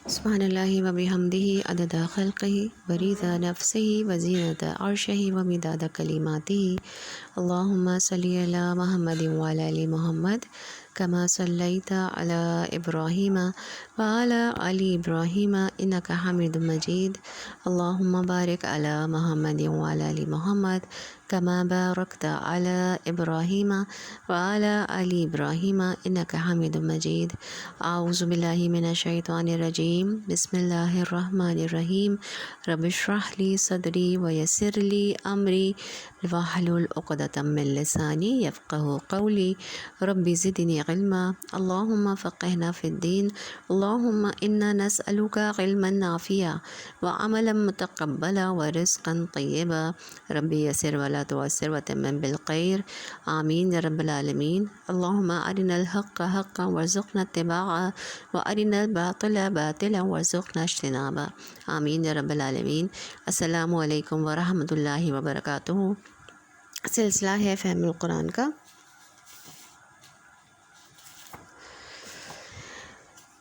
سبحان اللہ و بحمدہ عدد خلقہ ورضا نفسہ وزینت عرشہ ومداد کلماتہ اللہم صلی علی محمد وعلی آل محمد کما صلیت علی ابراہیم وعلی آل ابراہیم انک حمید مجید اللہم بارک علی محمد وعلی آل محمد کما بارکت علی ابراہیم وعلی آل ابراہیم انک حمید مجید اعوذ باللہ من الشیطان الرجیم بسم اللہ الرحمن الرحیم رب اشرح لی صدری ویسر لی امری واحلل عقدۃ من لسانی یفقہوا قولی رب زدنی علما اللہم فقہنا فی الدین اللہم انا نسألک علما نافعا وعملا متقبلا ورزقا طیبا رب یسر ولا تعسر وتمم بالخیر آمین یا رب العالمین اللہم ارنا الحق حقا وارزقنا اتباعا وارنا الباطل باطلا وارزقنا اجتنابا آمین یا رب العالمین۔ السلام علیکم ورحمۃ اللہ وبرکاتہ۔ سلسلہ ہے فہم القرآن کا۔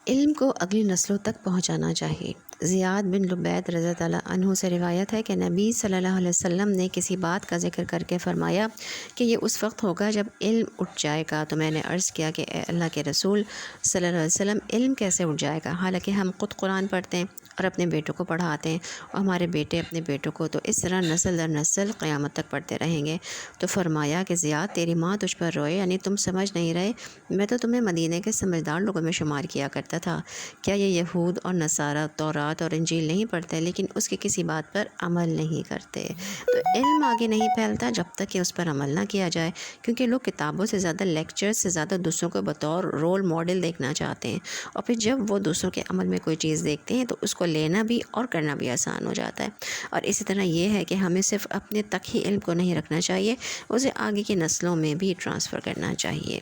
علم کو اگلی نسلوں تک پہنچانا چاہیے۔ زیاد بن لبید رضی اللہ عنہ سے روایت ہے کہ نبی صلی اللہ علیہ وسلم نے کسی بات کا ذکر کر کے فرمایا کہ یہ اس وقت ہوگا جب علم اٹھ جائے گا، تو میں نے عرض کیا کہ اے اللہ کے رسول صلی اللہ علیہ وسلم علم کیسے اٹھ جائے گا، حالانکہ ہم خود قرآن پڑھتے ہیں اور اپنے بیٹوں کو پڑھاتے ہیں اور ہمارے بیٹے اپنے بیٹوں کو، تو اس طرح نسل در نسل قیامت تک پڑھتے رہیں گے۔ تو فرمایا کہ زیاد تیری ماں تجھ پر روئے، یعنی تم سمجھ نہیں رہے، میں تو تمہیں مدینے کے سمجھدار لوگوں میں شمار کیا کرتا تھا۔ کیا یہ یہود اور نصارہ تورات اور انجیل نہیں پڑھتے لیکن اس کی کسی بات پر عمل نہیں کرتے؟ تو علم آگے نہیں پھیلتا جب تک کہ اس پر عمل نہ کیا جائے، کیونکہ لوگ کتابوں سے زیادہ لیکچر سے زیادہ دوسروں کو بطور رول ماڈل دیکھنا چاہتے ہیں، اور پھر جب وہ دوسروں کے عمل میں کوئی چیز دیکھتے ہیں تو اس کو لینا بھی اور کرنا بھی آسان ہو جاتا ہے۔ اور اسی طرح یہ ہے کہ ہمیں صرف اپنے تک ہی علم کو نہیں رکھنا چاہیے، اسے آگے کی نسلوں میں بھی ٹرانسفر کرنا چاہیے۔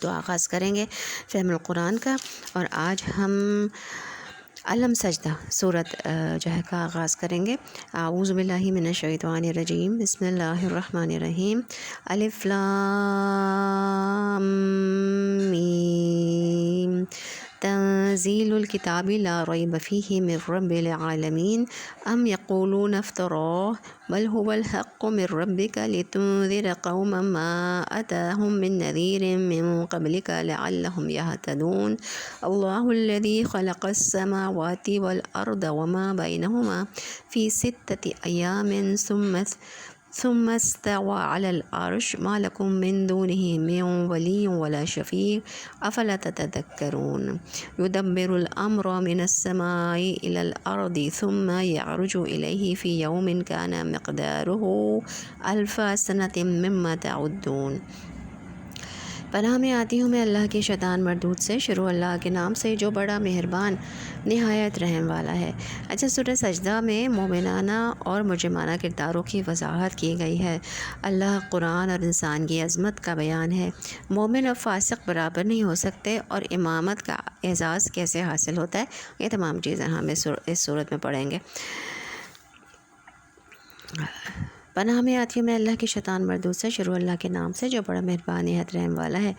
تو آغاز کریں گے فہم القرآن کا، اور آج ہم علم سجدہ سورت جو ہے کا آغاز کریں گے۔ اعوذ باللہ من الشیطان الرجیم بسم اللہ الرحمن الرحیم الف لام میم تنزیل الکتاب لا ریب فیہ من رب العالمین ام یقولون افتراہ بل هو الحق من ربک لتنذر قوما ما اتاهم من نذیر من قبلک لعلهم يهتدون اللہ الذی خلق السماوات والارض وما بینهما فی ستة ایام ثم استوى على العرش ما لكم من دونه من ولي ولا شفيع أفلا تتذكرون يدبر الأمر من السماء إلى الأرض ثم يعرج إليه في يوم كان مقداره ألف سنة مما تعدون۔ پناہ میں آتی ہوں میں اللہ کے شیطان مردود سے۔ شروع اللہ کے نام سے جو بڑا مہربان نہایت رحم والا ہے۔ اچھا، سورہ سجدہ میں مومنانہ اور مجرمانہ کرداروں کی وضاحت کی گئی ہے۔ اللہ قرآن اور انسان کی عظمت کا بیان ہے۔ مومن اور فاسق برابر نہیں ہو سکتے، اور امامت کا اعزاز کیسے حاصل ہوتا ہے، یہ تمام چیزیں ہم اس صورت میں پڑھیں گے۔ پناہ میں آتی ہوں میں اللہ کے شیطان مردود سے۔ شروع اللہ کے نام سے جو بڑا مہربان نہایت رحم والا ہے۔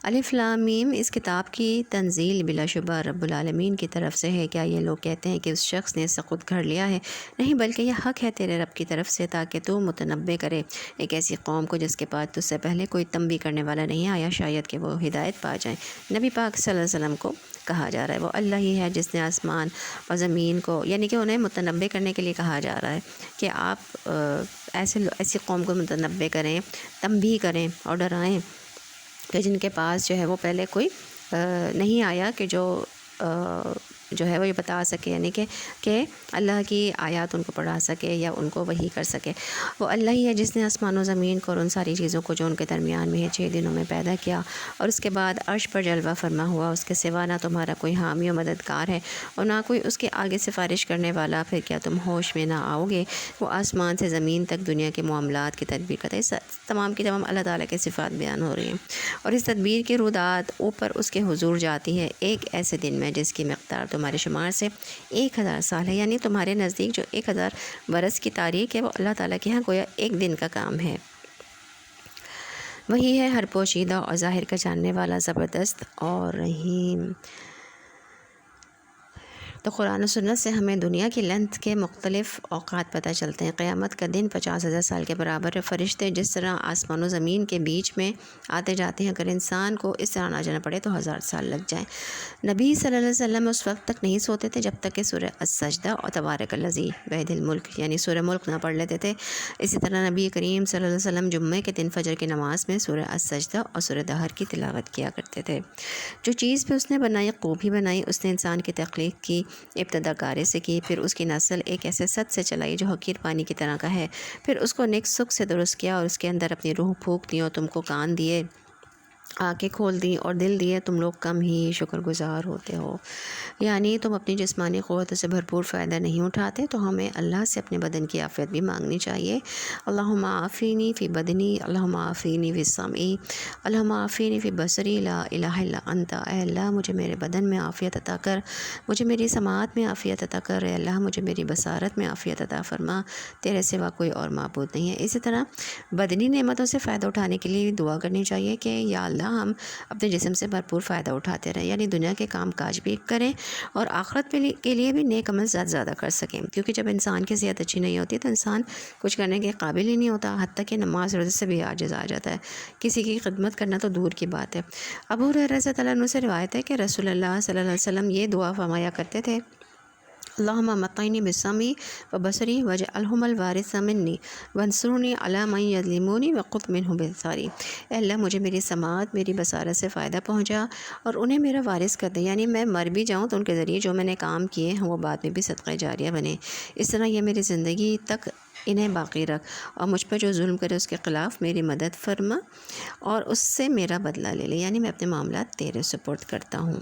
الف لام میم، اس کتاب کی تنزیل بلا شبہ رب العالمین کی طرف سے ہے۔ کیا یہ لوگ کہتے ہیں کہ اس شخص نے اسے خود گھڑ لیا ہے؟ نہیں، بلکہ یہ حق ہے تیرے رب کی طرف سے، تاکہ تو متنبع کرے ایک ایسی قوم کو جس کے پاس تجھ سے پہلے کوئی تنبیہ کرنے والا نہیں آیا، شاید کہ وہ ہدایت پا جائیں۔ نبی پاک صلی اللہ علیہ وسلم کو کہا جا رہا ہے وہ اللہ ہی ہے جس نے آسمان اور زمین کو، یعنی کہ انہیں متنبع کرنے کے لیے کہا جا رہا ہے کہ آپ ایسی قوم کو متنبع کریں، تنبیہ کریں اور ڈرائیں کہ جن کے پاس جو ہے وہ پہلے کوئی نہیں آیا کہ جو ہے وہ یہ بتا سکے، یعنی کہ اللہ کی آیات ان کو پڑھا سکے یا ان کو وحی کر سکے۔ وہ اللہ ہی ہے جس نے آسمان و زمین کو اور ان ساری چیزوں کو جو ان کے درمیان میں ہے 6 دنوں میں پیدا کیا، اور اس کے بعد عرش پر جلوہ فرما ہوا۔ اس کے سوا نہ تمہارا کوئی حامی و مددگار ہے اور نہ کوئی اس کے آگے سفارش کرنے والا، پھر کیا تم ہوش میں نہ آؤ گے؟ وہ آسمان سے زمین تک دنیا کے معاملات کی تدبیر کرتا ہے۔ تمام کی تمام اللہ تعالیٰ کے صفات بیان ہو رہی ہیں، اور اس تدبیر کی رودات اوپر اس کے حضور جاتی ہے ایک ایسے دن میں جس کی مقدار تمہارے شمار سے 1000 سال ہے، یعنی تمہارے نزدیک جو 1000 برس کی تاریخ ہے وہ اللہ تعالیٰ کے ہاں گویا ایک دن کا کام ہے۔ وہی ہے ہر پوشیدہ اور ظاہر کا جاننے والا، زبردست اور رحیم۔ تو قرآن و سنت سے ہمیں دنیا کی لینتھ کے مختلف اوقات پتہ چلتے ہیں۔ قیامت کا دن 50,000 سال کے برابر ہے۔ فرشتے جس طرح آسمان و زمین کے بیچ میں آتے جاتے ہیں، اگر انسان کو اس طرح نہ جانا پڑے تو 1000 سال لگ جائیں۔ نبی صلی اللہ علیہ وسلم اس وقت تک نہیں سوتے تھے جب تک کہ سورہ السجدہ اور تبارک الذی بیدہ الملک یعنی سورہ ملک نہ پڑھ لیتے تھے۔ اسی طرح نبی کریم صلی اللہ علیہ وسلم جمعے کے دن فجر کی نماز میں سورہ السجدہ اور سورہ دہر کی تلاوت کیا کرتے تھے۔ جو چیز بھی اس نے بنائی خوب ہی بنائی۔ اس نے انسان کی تخلیق کی، ابتدا گارے سے کی، پھر اس کی نسل ایک ایسے سد سے چلائی جو حقیر پانی کی طرح کا ہے، پھر اس کو نیک سکھ سے درست کیا اور اس کے اندر اپنی روح پھونک دی اور تم کو کان دیے، آنکھیں کھول دیں اور دل دیے، تم لوگ کم ہی شکر گزار ہوتے ہو۔ یعنی تم اپنی جسمانی قوت سے بھرپور فائدہ نہیں اٹھاتے، تو ہمیں اللہ سے اپنے بدن کی عافیت بھی مانگنی چاہیے۔ اللہم عافینی فی بدنی، اللہم عافینی فی سمعی، اللہم عافینی فی بصری، لا الہ الا انت۔ اے اللہ مجھے میرے بدن میں عافیت عطا کر، مجھے میری سماعت میں عافیت عطا کر، اے اللہ مجھے میری بصارت میں عافیت عطا فرما، تیرے سوا کوئی اور معبود نہیں ہے۔ اسی طرح بدنی نعمتوں سے فائدہ اٹھانے کے لیے دعا کرنی چاہیے کہ یا اللہ ہم اپنے جسم سے بھرپور فائدہ اٹھاتے رہیں، یعنی دنیا کے کام کاج بھی کریں اور آخرت کے لیے بھی نیک عمل زیادہ کر سکیں، کیونکہ جب انسان کی صحت اچھی نہیں ہوتی تو انسان کچھ کرنے کے قابل ہی نہیں ہوتا، حتیٰ کہ نماز روزے سے بھی عاجز آ جاتا ہے، کسی کی خدمت کرنا تو دور کی بات ہے۔ ابو ہریرہ رضی اللہ عنہ سے روایت ہے کہ رسول اللہ صلی اللہ علیہ وسلم یہ دعا فرمایا کرتے تھے، اللہم متعنی بسمعی و بصری واجعلہم الوارث منی وانصرنی علی من یظلمونی وخذ منہم بثاری۔ اے اللہ مجھے میری سماعت، میری بصارت سے فائدہ پہنچا اور انہیں میرا وارث کر دے، یعنی میں مر بھی جاؤں تو ان کے ذریعے جو میں نے کام کیے ہیں وہ بعد میں بھی صدقہ جاریہ بنے، اس طرح یہ میری زندگی تک انہیں باقی رکھ، اور مجھ پر جو ظلم کرے اس کے خلاف میری مدد فرما اور اس سے میرا بدلہ لے لے، یعنی میں اپنے معاملات تیرے سپرد کرتا ہوں۔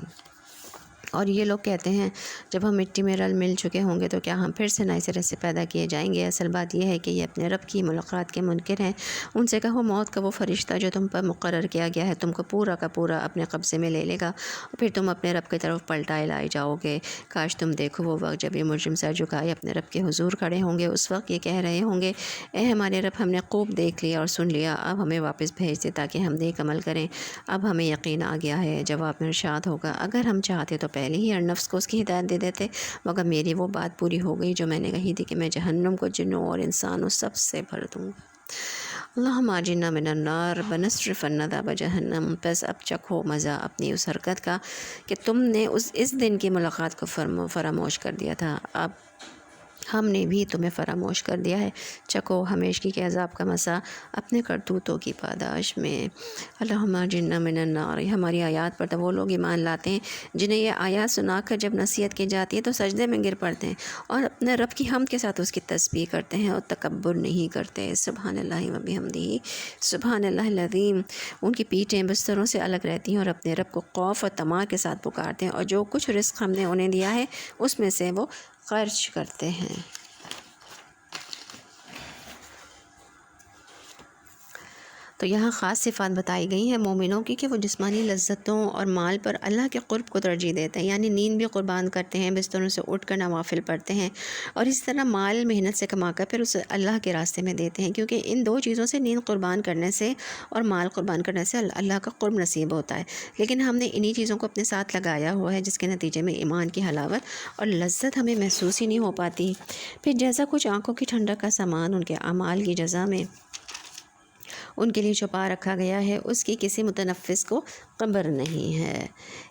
اور یہ لوگ کہتے ہیں جب ہم مٹی میں رل مل چکے ہوں گے تو کیا ہم پھر سے نئے سرے سے پیدا کیے جائیں گے؟ اصل بات یہ ہے کہ یہ اپنے رب کی ملاقات کے منکر ہیں۔ ان سے کہو موت کا وہ فرشتہ جو تم پر مقرر کیا گیا ہے تم کو پورا کا پورا اپنے قبضے میں لے لے گا اور پھر تم اپنے رب کی طرف پلٹائے لائے جاؤ گے۔ کاش تم دیکھو وہ وقت جب یہ مجرم سر جھکائے اپنے رب کے حضور کھڑے ہوں گے، اس وقت یہ کہہ رہے ہوں گے، اے ہمارے رب ہم نے خوب دیکھ لیا اور سن لیا، اب ہمیں واپس بھیج دے تاکہ ہم نیک عمل کریں۔ اب ہمیں یقین آ گیا ہے۔ جواب میں ارشاد ہوگا، اگر ہم چاہتے تو پہلے ہی ہر نفس کو اس کی ہدایت دے دیتے، مگر میری وہ بات پوری ہو گئی جو میں نے کہی تھی کہ میں جہنم کو جنوں اور انسانوں سب سے بھر دوں گا۔ اللہم اجرنا من النار ونصرف عنا عذاب جہنم۔ بس اب چکھو مزہ اپنی اس حرکت کا کہ تم نے اس دن کی ملاقات کو فراموش کر دیا تھا، اب ہم نے بھی تمہیں فراموش کر دیا ہے، چکھو ہمیشگی کے عذاب کا مزہ اپنے کرتوتوں کی پاداش میں۔ اللہم اجرنا من النار۔ یہ ہماری آیات پر تو وہ لوگ ایمان لاتے ہیں جنہیں یہ آیات سنا کر جب نصیحت کی جاتی ہے تو سجدے میں گر پڑتے ہیں اور اپنے رب کی حمد کے ساتھ اس کی تسبیح کرتے ہیں اور تکبر نہیں کرتے۔ سبحان اللہ و بحمدہ، سبحان اللہ العظیم۔ ان کی پیٹھیں بستروں سے الگ رہتی ہیں اور اپنے رب کو خوف اور طمع کے ساتھ پکارتے ہیں، اور جو کچھ رزق ہم نے انہیں دیا ہے اس میں سے وہ خرچ کرتے ہیں۔ تو یہاں خاص صفات بتائی گئی ہیں مومنوں کی کہ وہ جسمانی لذتوں اور مال پر اللہ کے قرب کو ترجیح دیتے ہیں، یعنی نیند بھی قربان کرتے ہیں، بستروں سے اٹھ کر نوافل پڑھتے ہیں، اور اس طرح مال محنت سے کما کر پھر اسے اللہ کے راستے میں دیتے ہیں، کیونکہ ان دو چیزوں سے، نیند قربان کرنے سے اور مال قربان کرنے سے، اللہ کا قرب نصیب ہوتا ہے۔ لیکن ہم نے انہی چیزوں کو اپنے ساتھ لگایا ہوا ہے جس کے نتیجے میں ایمان کی حلاوت اور لذت ہمیں محسوس ہی نہیں ہو پاتی۔ پھر جیسا کچھ آنکھوں کی ٹھنڈک کا سامان ان کے اعمال کی جزا میں ان کے لیے چھپا رکھا گیا ہے، اس کی کسی متنفس کو خبر نہیں ہے۔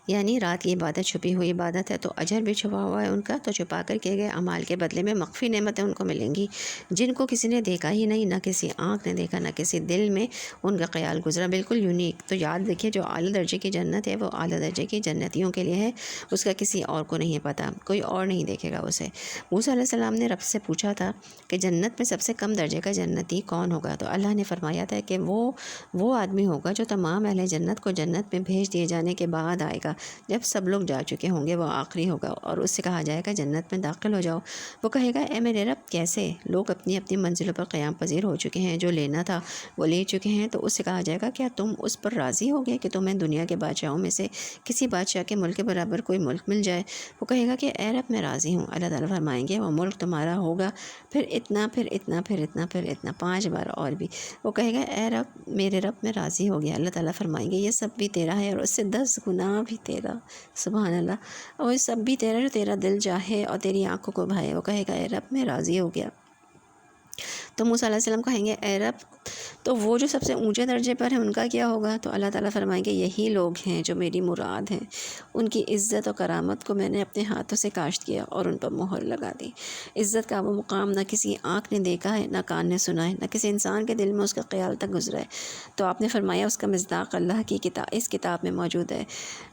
یعنی رات کی عبادت چھپی ہوئی عبادت ہے تو اجر بھی چھپا ہوا ہے ان کا، تو چھپا کر کیے گئے اعمال کے بدلے میں مخفی نعمتیں ان کو ملیں گی جن کو کسی نے دیکھا ہی نہیں، نہ کسی آنکھ نے دیکھا، نہ کسی دل میں ان کا خیال گزرا، بالکل یونیک۔ تو یاد رکھیے جو اعلیٰ درجے کی جنت ہے وہ اعلیٰ درجے کی جنتیوں کے لیے ہے، اس کا کسی اور کو نہیں پتہ، کوئی اور نہیں دیکھے گا اسے۔ موسیٰ علیہ السلام نے رب سے پوچھا تھا کہ جنت میں سب سے کم درجے کا جنتی کون ہوگا، تو اللہ نے فرمایا تھا کہ وہ آدمی ہوگا جو تمام اہل جنت کو جنت میں بھیج دیے جانے کے بعد آئے گا، جب سب لوگ جا چکے ہوں گے وہ آخری ہوگا، اور اس سے کہا جائے گا جنت میں داخل ہو جاؤ۔ وہ کہے گا اے میرے رب کیسے؟ لوگ اپنی اپنی منزلوں پر قیام پذیر ہو چکے ہیں، جو لینا تھا وہ لے چکے ہیں، تو اس سے کہا جائے گا کیا تم اس پر راضی ہو گئے کہ تمہیں دنیا کے بادشاہوں میں سے کسی بادشاہ کے ملک کے برابر کوئی ملک مل جائے؟ وہ کہے گا کہ اے رب میں راضی ہوں۔ اللہ تعالیٰ فرمائیں گے وہ ملک تمہارا ہوگا، پھر اتنا، پھر اتنا، پھر اتنا، پھر اتنا، 5 بار اور بھی۔ وہ کہے گا اے رب میرے رب میں راضی ہو گیا۔ اللہ تعالیٰ فرمائیں گے یہ سب بھی تیرا ہے اور اس سے 10 گنا بھی تیرا، سبحان اللہ، اور سب بھی تیرا جو تیرا دل چاہے اور تیری آنکھوں کو بھائے، وہ کہے گا اے رب میں راضی ہو گیا۔ تو موسیٰ علیہ السلام کہیں گے اے رب، تو وہ جو سب سے اونچے درجے پر ہیں ان کا کیا ہوگا؟ تو اللہ تعالیٰ فرمائیں گے یہی لوگ ہیں جو میری مراد ہیں، ان کی عزت و کرامت کو میں نے اپنے ہاتھوں سے کاشت کیا اور ان پر مہر لگا دی۔ عزت کا وہ مقام نہ کسی آنکھ نے دیکھا ہے، نہ کان نے سنا ہے، نہ کسی انسان کے دل میں اس کا خیال تک گزرا ہے۔ تو آپ نے فرمایا اس کا مصداق اللہ کی اس کتاب میں موجود ہے،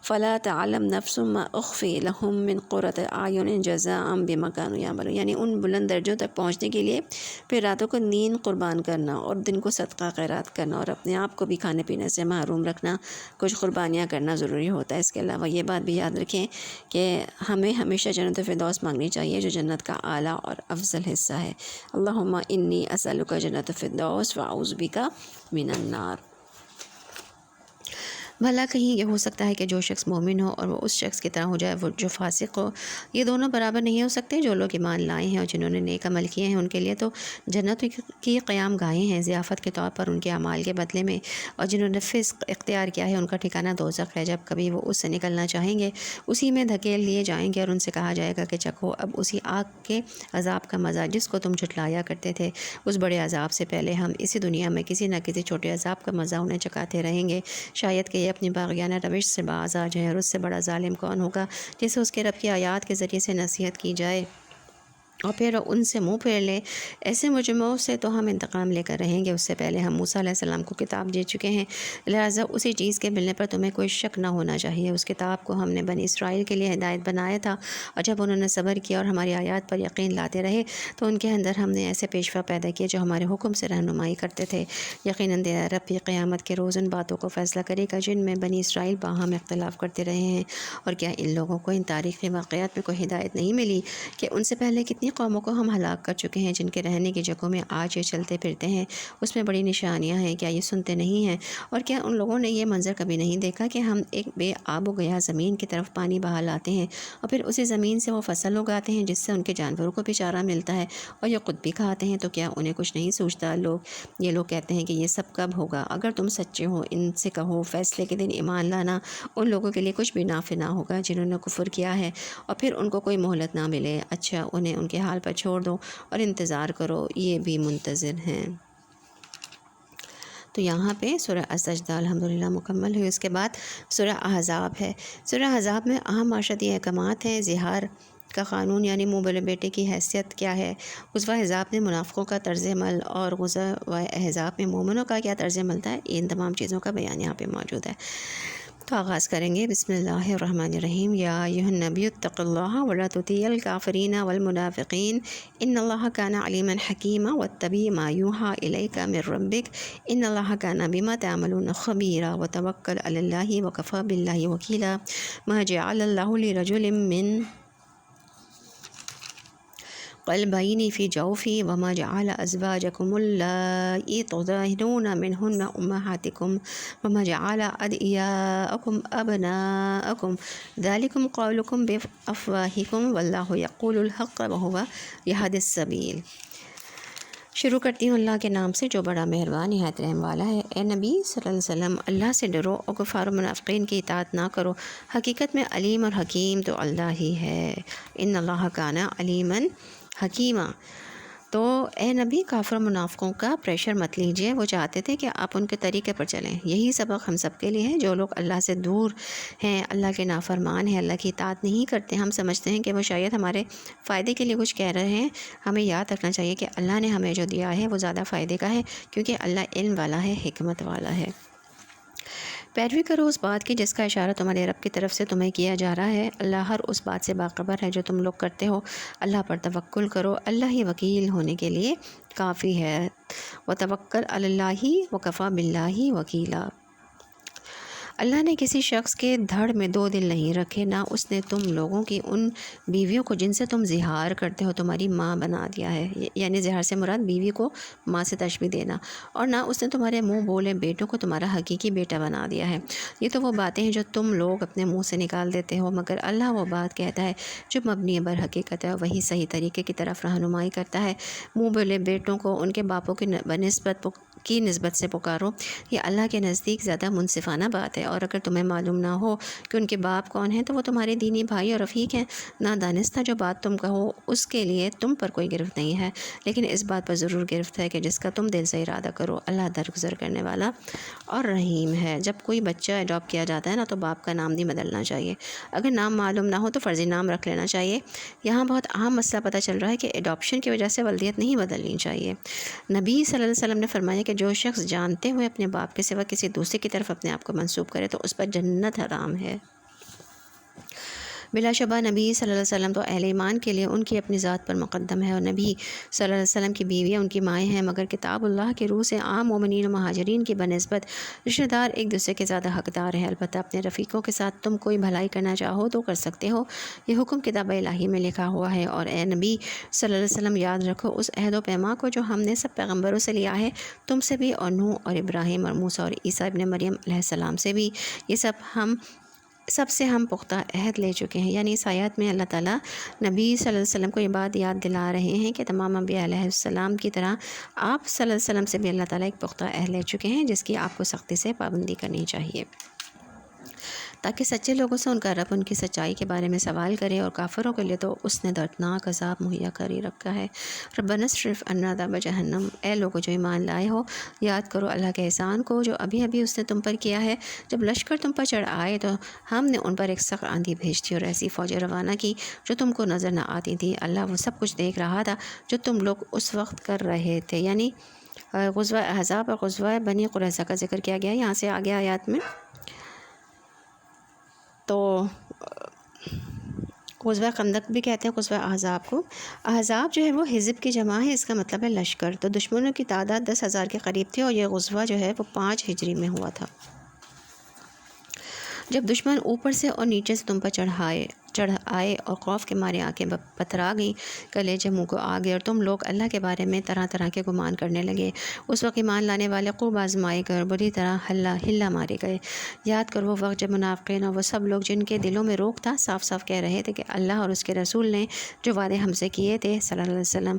فَلَا تَعْلَمْ نَفْسٌ مَّا أُخْفِيَ لَهُم مِّن قُرَّةِ أَعْيُنٍ جَزَاءً بِمَا كَانُوا يَعْمَلُونَ، یعنی ان بلند درجوں تک پہنچنے کے لیے پھر راتوں کو نیند قربان کرنا اور دن کو صدقہ خیرات کرنا اور اپنے آپ کو بھی کھانے پینے سے محروم رکھنا، کچھ قربانیاں کرنا ضروری ہوتا ہے۔ اس کے علاوہ یہ بات بھی یاد رکھیں کہ ہمیں ہمیشہ جنت الفردوس مانگنی چاہیے جو جنت کا اعلیٰ اور افضل حصہ ہے۔ اللہم انی اسألک جنت الفردوس واعوذ بک من النار۔ بھلا کہیں یہ ہو سکتا ہے کہ جو شخص مومن ہو اور وہ اس شخص کی طرح ہو جائے وہ جو فاسق ہو؟ یہ دونوں برابر نہیں ہو سکتے۔ جو لوگ ایمان لائے ہیں اور جنہوں نے نیک عمل کیے ہیں ان کے لیے تو جنت کی قیام گاہیں ہیں ضیافت کے طور پر ان کے اعمال کے بدلے میں، اور جنہوں نے فسق اختیار کیا ہے ان کا ٹھکانہ دوزخ ہے، جب کبھی وہ اس سے نکلنا چاہیں گے اسی میں دھکیل لیے جائیں گے اور ان سے کہا جائے گا کہ چکھو اب اسی آگ کے عذاب کا مزہ جس کو تم جھٹلایا کرتے تھے۔ اس بڑے عذاب سے پہلے ہم اسی دنیا میں کسی نہ کسی چھوٹے عذاب کا مزہ انہیں چکھاتے رہیں گے، شاید کہ یہ اپنی باغیانہ روش سے باز آ جائیں۔ اور اس سے بڑا ظالم کون ہوگا جسے اس کے رب کی آیات کے ذریعے سے نصیحت کی جائے اور پھر ان سے منہ پھیر لے۔ ایسے مجرموں سے تو ہم انتقام لے کر رہیں گے۔ اس سے پہلے ہم موسیٰ علیہ السلام کو کتاب دے چکے ہیں، لہٰذا اسی چیز کے ملنے پر تمہیں کوئی شک نہ ہونا چاہیے۔ اس کتاب کو ہم نے بنی اسرائیل کے لیے ہدایت بنایا تھا، اور جب انہوں نے صبر کیا اور ہماری آیات پر یقین لاتے رہے تو ان کے اندر ہم نے ایسے پیشوا پیدا کیے جو ہمارے حکم سے رہنمائی کرتے تھے۔ یقیناً تیرا رب بھی قیامت کے روز ان باتوں کو فیصلہ کرے گا جن میں بنی اسرائیل باہم اختلاف کرتے رہے ہیں۔ اور کیا ان لوگوں کو ان تاریخی واقعات میں کوئی ہدایت نہیں ملی کہ ان سے پہلے کتنی قوموں کو ہم ہلاک کر چکے ہیں جن کے رہنے کی جگہوں میں آج یہ چلتے پھرتے ہیں، اس میں بڑی نشانیاں ہیں، کیا یہ سنتے نہیں ہیں؟ اور کیا ان لوگوں نے یہ منظر کبھی نہیں دیکھا کہ ہم ایک بے آب و گیا زمین کی طرف پانی بہا لاتے ہیں اور پھر اسی زمین سے وہ فصل اگاتے ہیں جس سے ان کے جانوروں کو بھی چارہ ملتا ہے اور یہ خود بھی کھاتے ہیں؟ تو کیا انہیں کچھ نہیں سوچتا؟ یہ لوگ کہتے ہیں کہ یہ سب کب ہوگا؟ اگر تم سچے ہو ان سے کہو فیصلے کے دن ایمان لانا ان لوگوں کے لیے کچھ بھی نافع نہ ہوگا جنہوں نے کفر کیا ہے اور پھر ان کو کوئی مہلت نہ ملے۔ اچھا انہیں ان کے حال پر چھوڑ دو اور انتظار کرو، یہ بھی منتظر ہیں۔ تو یہاں پہ سورہ السجدہ الحمدللہ مکمل ہوئی۔ اس کے بعد سورہ احزاب ہے۔ سورہ احزاب میں اہم معاشرتی احکامات ہیں۔ زہار کا قانون یعنی منہ بولے بیٹے کی حیثیت کیا ہے، غزوہ احزاب میں منافقوں کا طرز عمل اور غزوہ احزاب میں مومنوں کا کیا طرز عمل تھا، ان تمام چیزوں کا بیان یہاں پہ موجود ہے۔ تو آغاز کریں گے بسم اللہ الرحمن الرحیم۔ یا ایھا النبی اتق اللہ ولا تطیع الکافرین والمنافقین ان اللہ کان علیما حکیما واتبع ما یوحی الیک من ربک ان اللہ کان بما تعملون خبیرا وتوکل علی اللہ وکفی باللہ وکیلا ما جعل اللہ لرجل من قلبین فی جوفی وما جعل ازواجکم اللائی تظاہرون منہن امہاتکم وما جعل ادعیاءکم ابناءکم ذالکم قولکم بافواہکم واللہ یقول الحق وہو یہدی السبیل۔ شروع کرتی ہوں اللہ کے نام سے جو بڑا مہربان نہایت رحم والا ہے۔ اے نبی صلی اللہ علیہ وسلم اللہ سے ڈرو اور کفار و منافقین کی اطاعت نہ کرو، حقیقت میں علیم اور حکیم تو اللہ ہی ہے۔ ان اللہ کان علیما حکیمہ۔ تو اے نبی کافر و منافقوں کا پریشر مت لیجیے، وہ چاہتے تھے کہ آپ ان کے طریقے پر چلیں۔ یہی سبق ہم سب کے لیے ہے۔ جو لوگ اللہ سے دور ہیں، اللہ کے نافرمان ہیں، اللہ کی اطاعت نہیں کرتے، ہم سمجھتے ہیں کہ وہ شاید ہمارے فائدے کے لیے کچھ کہہ رہے ہیں۔ ہمیں یاد رکھنا چاہیے کہ اللہ نے ہمیں جو دیا ہے وہ زیادہ فائدے کا ہے، کیونکہ اللہ علم والا ہے، حکمت والا ہے۔ پیروی کرو اس بات کی جس کا اشارہ تمہارے رب کی طرف سے تمہیں کیا جا رہا ہے۔ اللہ ہر اس بات سے باخبر ہے جو تم لوگ کرتے ہو۔ اللہ پر توکل کرو، اللہ ہی وکیل ہونے کے لیے کافی ہے۔ وتوکل علی اللہ وکفی باللہ وکیلا۔ اللہ نے کسی شخص کے دھڑ میں دو دل نہیں رکھے، نہ اس نے تم لوگوں کی ان بیویوں کو جن سے تم زہار کرتے ہو تمہاری ماں بنا دیا ہے، یعنی زہار سے مراد بیوی کو ماں سے تشبیہ دینا، اور نہ اس نے تمہارے منہ بولے بیٹوں کو تمہارا حقیقی بیٹا بنا دیا ہے۔ یہ تو وہ باتیں ہیں جو تم لوگ اپنے منہ سے نکال دیتے ہو، مگر اللہ وہ بات کہتا ہے جو مبنی بر حقیقت ہے، وہی صحیح طریقے کی طرف رہنمائی کرتا ہے۔ منہ بولے بیٹوں کو ان کے باپوں کی بنسبت کی نسبت سے پکارو، یہ اللہ کے نزدیک زیادہ منصفانہ بات ہے۔ اور اگر تمہیں معلوم نہ ہو کہ ان کے باپ کون ہیں تو وہ تمہارے دینی بھائی اور رفیق ہیں۔ نادانستہ جو بات تم کہو اس کے لیے تم پر کوئی گرفت نہیں ہے، لیکن اس بات پر ضرور گرفت ہے کہ جس کا تم دل سے ارادہ کرو۔ اللہ درگزر کرنے والا اور رحیم ہے۔ جب کوئی بچہ اڈاپٹ کیا جاتا ہے نا تو باپ کا نام نہیں بدلنا چاہیے۔ اگر نام معلوم نہ ہو تو فرضی نام رکھ لینا چاہیے۔ یہاں بہت اہم مسئلہ پتہ چل رہا ہے کہ اڈاپشن کی وجہ سے ولدیت نہیں بدلنی چاہیے۔ نبی صلی اللہ علیہ وسلم نے فرمایا کہ جو شخص جانتے ہوئے اپنے باپ کے سوا کسی دوسرے کی طرف اپنے آپ کو منسوب کرے تو اس پر جنت حرام ہے۔ بلا شبہ نبی صلی اللہ علیہ وسلم تو اہل ایمان کے لیے ان کی اپنی ذات پر مقدم ہے، اور نبی صلی اللہ علیہ وسلم کی بیویاں ان کی مائیں ہیں، مگر کتاب اللہ کی روح سے عام مومنین و مہاجرین کی بنسبت رشتہ دار ایک دوسرے کے زیادہ حقدار ہیں۔ البتہ اپنے رفیقوں کے ساتھ تم کوئی بھلائی کرنا چاہو تو کر سکتے ہو، یہ حکم کتاب الہی میں لکھا ہوا ہے۔ اور اے نبی صلی اللہ علیہ وسلم یاد رکھو اس عہد و پیمان کو جو ہم نے سب پیغمبروں سے لیا ہے، تم سے بھی، اور نوح اور ابراہیم اور موسیٰ اور عیسیٰ ابن مریم علیہ السلام سے بھی، یہ سب سے ہم پختہ عہد لے چکے ہیں۔ یعنی اس آیات میں اللہ تعالیٰ نبی صلی اللہ علیہ وسلم کو یہ بات یاد دلا رہے ہیں کہ تمام انبیاء علیہ السلام کی طرح آپ صلی اللہ علیہ وسلم سے بھی اللہ تعالیٰ ایک پختہ عہد لے چکے ہیں جس کی آپ کو سختی سے پابندی کرنی چاہیے، تاکہ سچے لوگوں سے ان کا رب ان کی سچائی کے بارے میں سوال کرے، اور کافروں کے لیے تو اس نے دردناک عذاب مہیا کر ہی رکھا ہے۔ ربنا اصرف عنا عذاب جہنم، اے لوگوں جو ایمان لائے ہو یاد کرو اللہ کے احسان کو جو ابھی ابھی اس نے تم پر کیا ہے۔ جب لشکر تم پر چڑھ آئے تو ہم نے ان پر ایک سخت آندھی بھیج دی اور ایسی فوجیں روانہ کی جو تم کو نظر نہ آتی تھی۔ اللہ وہ سب کچھ دیکھ رہا تھا جو تم لوگ اس وقت کر رہے تھے۔ یعنی غزوہ احزاب اور غزوہ بنی قریظہ کا ذکر کیا گیا یہاں سے آگے آیات میں۔ تو غزوہ خندق بھی کہتے ہیں غزوہ احزاب کو۔ احزاب جو ہے وہ حزب کی جمع ہے، اس کا مطلب ہے لشکر۔ تو دشمنوں کی تعداد 10,000 کے قریب تھی، اور یہ غزوہ جو ہے وہ 5 ہجری میں ہوا تھا۔ جب دشمن اوپر سے اور نیچے سے تم پر چڑھ آئے اور خوف کے مارے آنکھیں پتھرا گئیں، کلیجے منہ کو آ گئے، اور تم لوگ اللہ کے بارے میں طرح طرح کے گمان کرنے لگے، اس وقت ایمان لانے والے خوب آزمائے گئے اور بری طرح ہلا مارے گئے۔ یاد کرو وہ وقت جب منافقین اور وہ سب لوگ جن کے دلوں میں روک تھا صاف صاف کہہ رہے تھے کہ اللہ اور اس کے رسول نے جو وعدے ہم سے کیے تھے صلی اللہ علیہ وسلم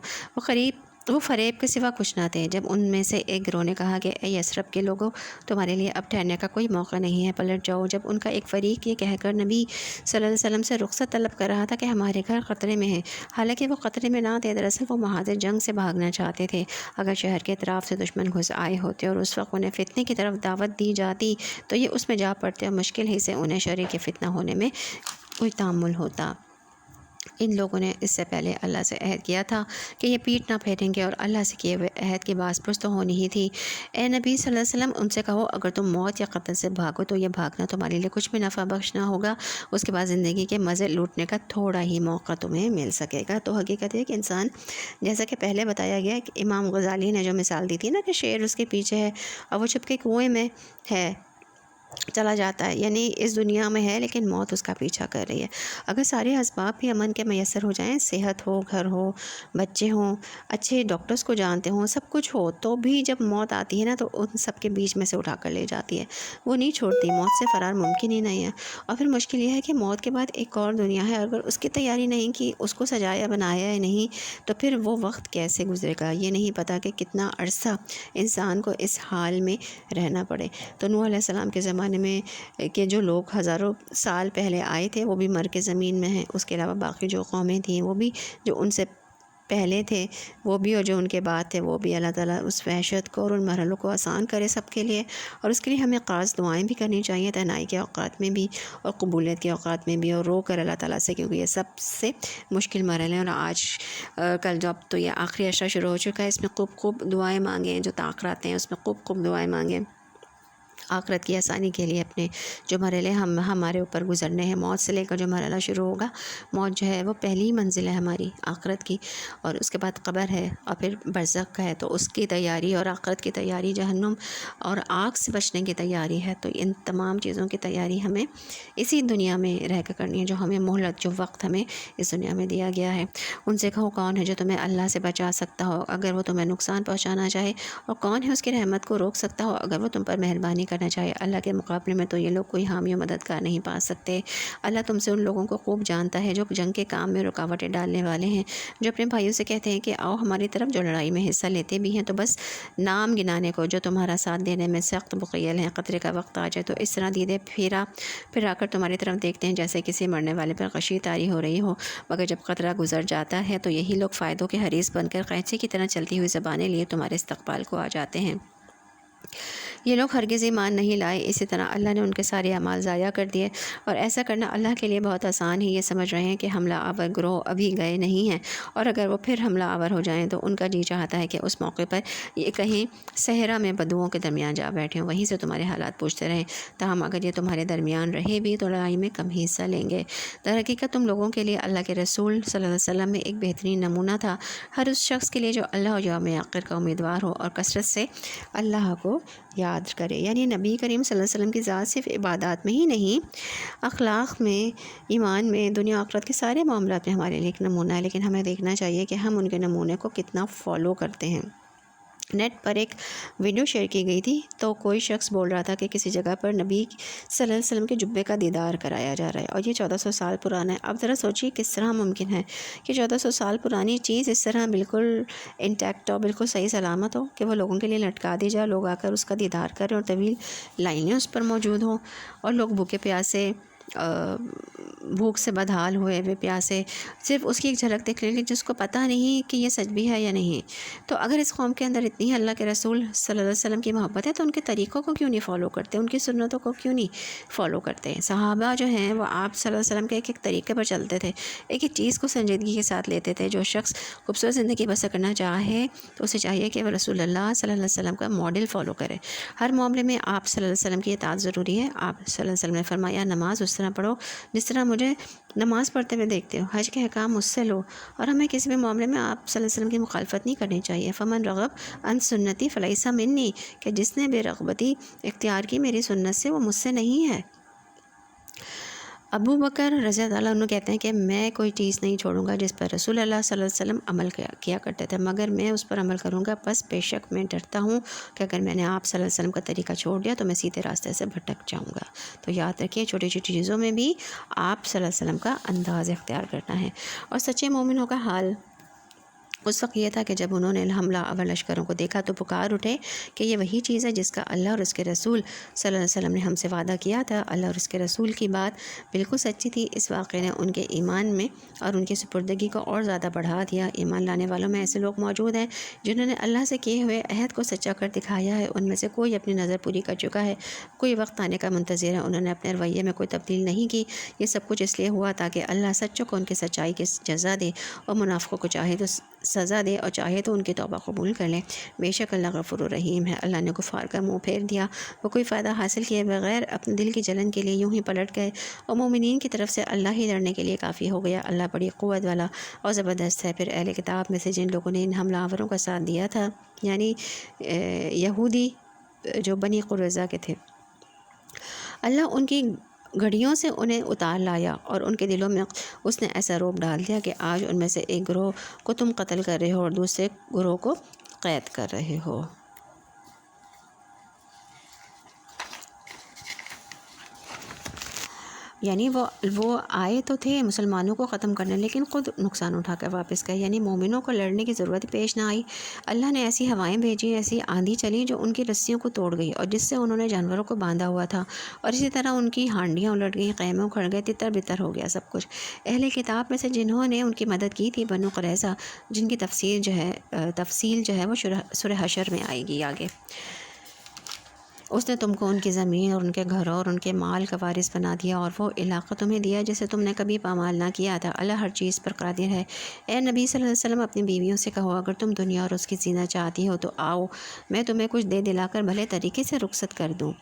وہ فریب کے سوا کچھ نہ تھے۔ جب ان میں سے ایک گروہ نے کہا کہ اے یثرب کے لوگوں تمہارے لیے اب ٹھہرنے کا کوئی موقع نہیں ہے، پلٹ جاؤ، جب ان کا ایک فریق یہ کہہ کر نبی صلی اللہ علیہ وسلم سے رخصت طلب کر رہا تھا کہ ہمارے گھر خطرے میں ہیں، حالانکہ وہ خطرے میں نہ تھے، دراصل وہ محاذ جنگ سے بھاگنا چاہتے تھے۔ اگر شہر کے اطراف سے دشمن گھس آئے ہوتے اور اس وقت انہیں فتنے کی طرف دعوت دی جاتی تو یہ اس میں جا پڑتے اور مشکل ہی سے انہیں شریک فتنہ ہونے میں کوئی تعامل ہوتا۔ ان لوگوں نے اس سے پہلے اللہ سے عہد کیا تھا کہ یہ پیٹ نہ پھیریں گے، اور اللہ سے کیے ہوئے عہد کی باز پرس تو ہونی ہی تھی۔ اے نبی صلی اللہ علیہ وسلم ان سے کہو اگر تم موت یا قتل سے بھاگو تو یہ بھاگنا تمہارے لیے کچھ بھی نفع بخش نہ ہوگا، اس کے بعد زندگی کے مزے لوٹنے کا تھوڑا ہی موقع تمہیں مل سکے گا۔ تو حقیقت ہے کہ انسان، جیسا کہ پہلے بتایا گیا کہ امام غزالی نے جو مثال دی تھی نا کہ شیر اس کے پیچھے ہے اور وہ چھپ کے کنویں میں ہے چلا جاتا ہے، یعنی اس دنیا میں ہے لیکن موت اس کا پیچھا کر رہی ہے۔ اگر سارے اسباب بھی امن کے میسر ہو جائیں، صحت ہو، گھر ہو، بچے ہوں، اچھے ڈاکٹرز کو جانتے ہوں، سب کچھ ہو، تو بھی جب موت آتی ہے نا تو ان سب کے بیچ میں سے اٹھا کر لے جاتی ہے، وہ نہیں چھوڑتی، موت سے فرار ممکن ہی نہیں ہے۔ اور پھر مشکل یہ ہے کہ موت کے بعد ایک اور دنیا ہے، اگر اس کی تیاری نہیں کی، اس کو سجایا بنایا ہے نہیں، تو پھر وہ وقت کیسے گزرے گا یہ نہیں پتہ کہ کتنا عرصہ انسان کو اس حال میں رہنا پڑے۔ تو نوح علیہ السلام کے زمانے میں کہ جو لوگ ہزاروں سال پہلے آئے تھے وہ بھی مر کے زمین میں ہیں، اس کے علاوہ باقی جو قومیں تھیں وہ بھی، جو ان سے پہلے تھے وہ بھی، اور جو ان کے بعد تھے وہ بھی، اللہ تعالیٰ اس وحشت کو اور ان مرحلوں کو آسان کرے سب کے لیے، اور اس کے لیے ہمیں خاص دعائیں بھی کرنی چاہیے، تنہائی کے اوقات میں بھی اور قبولیت کے اوقات میں بھی، اور رو کر اللہ تعالیٰ سے، کیونکہ یہ سب سے مشکل مرحلے ہیں۔ اور آج کل جو اب تو یہ آخری عشرہ شروع ہو چکا ہے، اس میں خوب دعائیں مانگیں، جو تاخیرات ہیں اس میں خوب دعائیں مانگیں آخرت کی آسانی کے لیے۔ اپنے جو مرحلے ہمارے اوپر گزرنے ہیں، موت سے لے کر جو مرحلہ شروع ہوگا، موت جو ہے وہ پہلی منزل ہے ہماری آخرت کی، اور اس کے بعد قبر ہے اور پھر برزخ ہے، تو اس کی تیاری اور آخرت کی تیاری، جہنم اور آگ سے بچنے کی تیاری ہے۔ تو ان تمام چیزوں کی تیاری ہمیں اسی دنیا میں رہ کر کرنی ہے، جو ہمیں مہلت، جو وقت ہمیں اس دنیا میں دیا گیا ہے۔ ان سے کہو کون ہے جو تمہیں اللہ سے بچا سکتا ہو اگر وہ تمہیں نقصان پہنچانا چاہے، اور کون ہے اس کی رحمت کو روک سکتا ہو اگر وہ تم پر مہربانی نہیں کرنا چاہیے۔ اللہ کے مقابلے میں تو یہ لوگ کوئی حامی و مددگار نہیں پا سکتے۔ اللہ تم سے ان لوگوں کو خوب جانتا ہے جو جنگ کے کام میں رکاوٹیں ڈالنے والے ہیں، جو اپنے بھائیوں سے کہتے ہیں کہ آؤ ہماری طرف، جو لڑائی میں حصہ لیتے بھی ہیں تو بس نام گنانے کو، جو تمہارا ساتھ دینے میں سخت مقیل ہیں۔ قطرے کا وقت آ جائے تو اس طرح دیدے پھرا کر تمہاری طرف دیکھتے ہیں جیسے کسی مرنے والے پر غشی طاری ہو رہی ہو، مگر جب قطرہ گزر جاتا ہے تو یہی لوگ فائدوں کے حریص بن کر قینچی کی طرح چلتی ہوئی زبانیں لیے تمہارے استقبال کو آ جاتے ہیں۔ یہ لوگ ہرگز ایمان نہیں لائے، اسی طرح اللہ نے ان کے سارے اعمال ضائع کر دیے، اور ایسا کرنا اللہ کے لیے بہت آسان ہے۔ یہ سمجھ رہے ہیں کہ حملہ آور گروہ ابھی گئے نہیں ہیں، اور اگر وہ پھر حملہ آور ہو جائیں تو ان کا جی چاہتا ہے کہ اس موقع پر یہ کہیں صحرا میں بدوؤں کے درمیان جا بیٹھیں، وہیں سے تمہارے حالات پوچھتے رہیں۔ تاہم اگر یہ تمہارے درمیان رہے بھی تو لڑائی میں کم ہی حصہ لیں گے۔ در حقیقت تم لوگوں کے لیے اللہ کے رسول صلی اللہ علیہ وسلم میں ایک بہترین نمونہ تھا، ہر اس شخص کے لیے جو اللہ و یوم آخر کا امیدوار ہو اور کثرت سے اللہ کو یاد کرے۔ یعنی نبی کریم صلی اللہ علیہ وسلم کی ذات صرف عبادات میں ہی نہیں، اخلاق میں، ایمان میں، دنیا آخرت کے سارے معاملات میں ہمارے لیے ایک نمونہ ہے، لیکن ہمیں دیکھنا چاہیے کہ ہم ان کے نمونے کو کتنا فالو کرتے ہیں۔ نیٹ پر ایک ویڈیو شیئر کی گئی تھی تو کوئی شخص بول رہا تھا کہ کسی جگہ پر نبی صلی اللہ علیہ وسلم کے جبے کا دیدار کرایا جا رہا ہے، اور یہ 1400 سال پرانا ہے۔ اب ذرا سوچیے کس طرح ممکن ہے کہ 1400 سال پرانی چیز اس طرح بالکل انٹیکٹ ہو، بالکل صحیح سلامت ہو، کہ وہ لوگوں کے لیے لٹکا دی جائے، لوگ آ کر اس کا دیدار کریں اور طویل لائنیں اس پر موجود ہوں، اور لوگ بھوکے پیاسے، بھوک سے بدحال ہوئے ہوئے پیاسے صرف اس کی ایک جھلک دیکھ لیں، جس کو پتہ نہیں کہ یہ سچ بھی ہے یا نہیں۔ تو اگر اس قوم کے اندر اتنی اللہ کے رسول صلی اللہ علیہ وسلم کی محبت ہے تو ان کے طریقوں کو کیوں نہیں فالو کرتے، ان کی سنتوں کو کیوں نہیں فالو کرتے؟ صحابہ جو ہیں وہ آپ صلی اللہ علیہ وسلم کے ایک ایک طریقے پر چلتے تھے، ایک ایک چیز کو سنجیدگی کے ساتھ لیتے تھے۔ جو شخص خوبصورت زندگی بسر کرنا چاہے تو اسے چاہیے کہ وہ رسول اللہ صلی اللہ علیہ وسلم کا ماڈل فالو کرے۔ ہر معاملے میں آپ صلی اللہ علیہ وسلم کی اطاعت ضروری ہے۔ آپ صلی اللہ علیہ وسلم نے فرمایا نماز اس طرح پڑھو جس طرح مجھے نماز پڑھتے ہوئے دیکھتے ہو، حج کے احکام مجھ سے لو، اور ہمیں کسی بھی معاملے میں آپ صلی اللہ علیہ وسلم کی مخالفت نہیں کرنی چاہیے۔ فمن رغب عن سنتی فلیس منی، کہ جس نے بے رغبتی اختیار کی میری سنت سے وہ مجھ سے نہیں ہے۔ ابو بکر رضی اللہ عنہ کہتے ہیں کہ میں کوئی چیز نہیں چھوڑوں گا جس پر رسول اللہ صلی اللہ علیہ وسلم عمل کیا کرتے تھے، مگر میں اس پر عمل کروں گا، بس بے شک میں ڈرتا ہوں کہ اگر میں نے آپ صلی اللہ علیہ وسلم کا طریقہ چھوڑ دیا تو میں سیدھے راستے سے بھٹک جاؤں گا۔ تو یاد رکھیے چھوٹی چھوٹی چیزوں میں بھی آپ صلی اللہ علیہ وسلم کا انداز اختیار کرنا ہے۔ اور سچے مومنوں کا حال اس وقت یہ تھا کہ جب انہوں نے حملہ آور لشکروں کو دیکھا تو پکار اٹھے کہ یہ وہی چیز ہے جس کا اللہ اور اس کے رسول صلی اللہ علیہ وسلم نے ہم سے وعدہ کیا تھا۔ اللہ اور اس کے رسول کی بات بالکل سچی تھی۔ اس واقعے نے ان کے ایمان میں اور ان کی سپردگی کو اور زیادہ بڑھا دیا۔ ایمان لانے والوں میں ایسے لوگ موجود ہیں جنہوں نے اللہ سے کیے ہوئے عہد کو سچا کر دکھایا ہے۔ ان میں سے کوئی اپنی نظر پوری کر چکا ہے، کوئی وقت آنے کا منتظر ہے۔ انہوں نے اپنے رویے میں کوئی تبدیل نہیں کی۔ یہ سب کچھ اس لیے ہوا تاکہ اللہ سچوں کو ان کی سچائی کی جزا دے، اور منافقوں کو چاہے تو سزا دے اور چاہے تو ان کی توبہ قبول کر لے۔ بے شک اللہ غفور الرحیم ہے۔ اللہ نے کفار کا منہ پھیر دیا، وہ کوئی فائدہ حاصل کیے بغیر اپنے دل کی جلن کے لیے یوں ہی پلٹ گئے، اور مومنین کی طرف سے اللہ ہی لڑنے کے لیے کافی ہو گیا۔ اللہ بڑی قوت والا اور زبردست ہے۔ پھر اہل کتاب میں سے جن لوگوں نے ان حملہ آوروں کا ساتھ دیا تھا، یعنی یہودی جو بنی قریظہ کے تھے، اللہ ان کی گھڑیوں سے انہیں اتار لایا، اور ان کے دلوں میں اس نے ایسا روب ڈال دیا کہ آج ان میں سے ایک گروہ کو تم قتل کر رہے ہو اور دوسرے گروہ کو قید کر رہے ہو۔ یعنی وہ آئے تو تھے مسلمانوں کو ختم کرنے، لیکن خود نقصان اٹھا کر واپس گئے، یعنی مومنوں کو لڑنے کی ضرورت پیش نہ آئی۔ اللہ نے ایسی ہوائیں بھیجی، ایسی آندھی چلی جو ان کی رسیوں کو توڑ گئی، اور جس سے انہوں نے جانوروں کو باندھا ہوا تھا، اور اسی طرح ان کی ہانڈیاں الٹ گئیں، خیمے اکھڑ گئے، تتر بتر ہو گیا سب کچھ۔ اہل کتاب میں سے جنہوں نے ان کی مدد کی تھی بنو قریظہ، جن کی تفصیل جو ہے وہ سورہ حشر میں آئے گی آگے۔ اس نے تم کو ان کی زمین اور ان کے گھروں اور ان کے مال کا وارث بنا دیا، اور وہ علاقہ تمہیں دیا جسے تم نے کبھی پامال نہ کیا تھا۔ اللہ ہر چیز پر قادر ہے۔ اے نبی صلی اللہ علیہ وسلم اپنی بیویوں سے کہو اگر تم دنیا اور اس کی زینت چاہتی ہو تو آؤ، میں تمہیں کچھ دے دلا کر بھلے طریقے سے رخصت کر دوں۔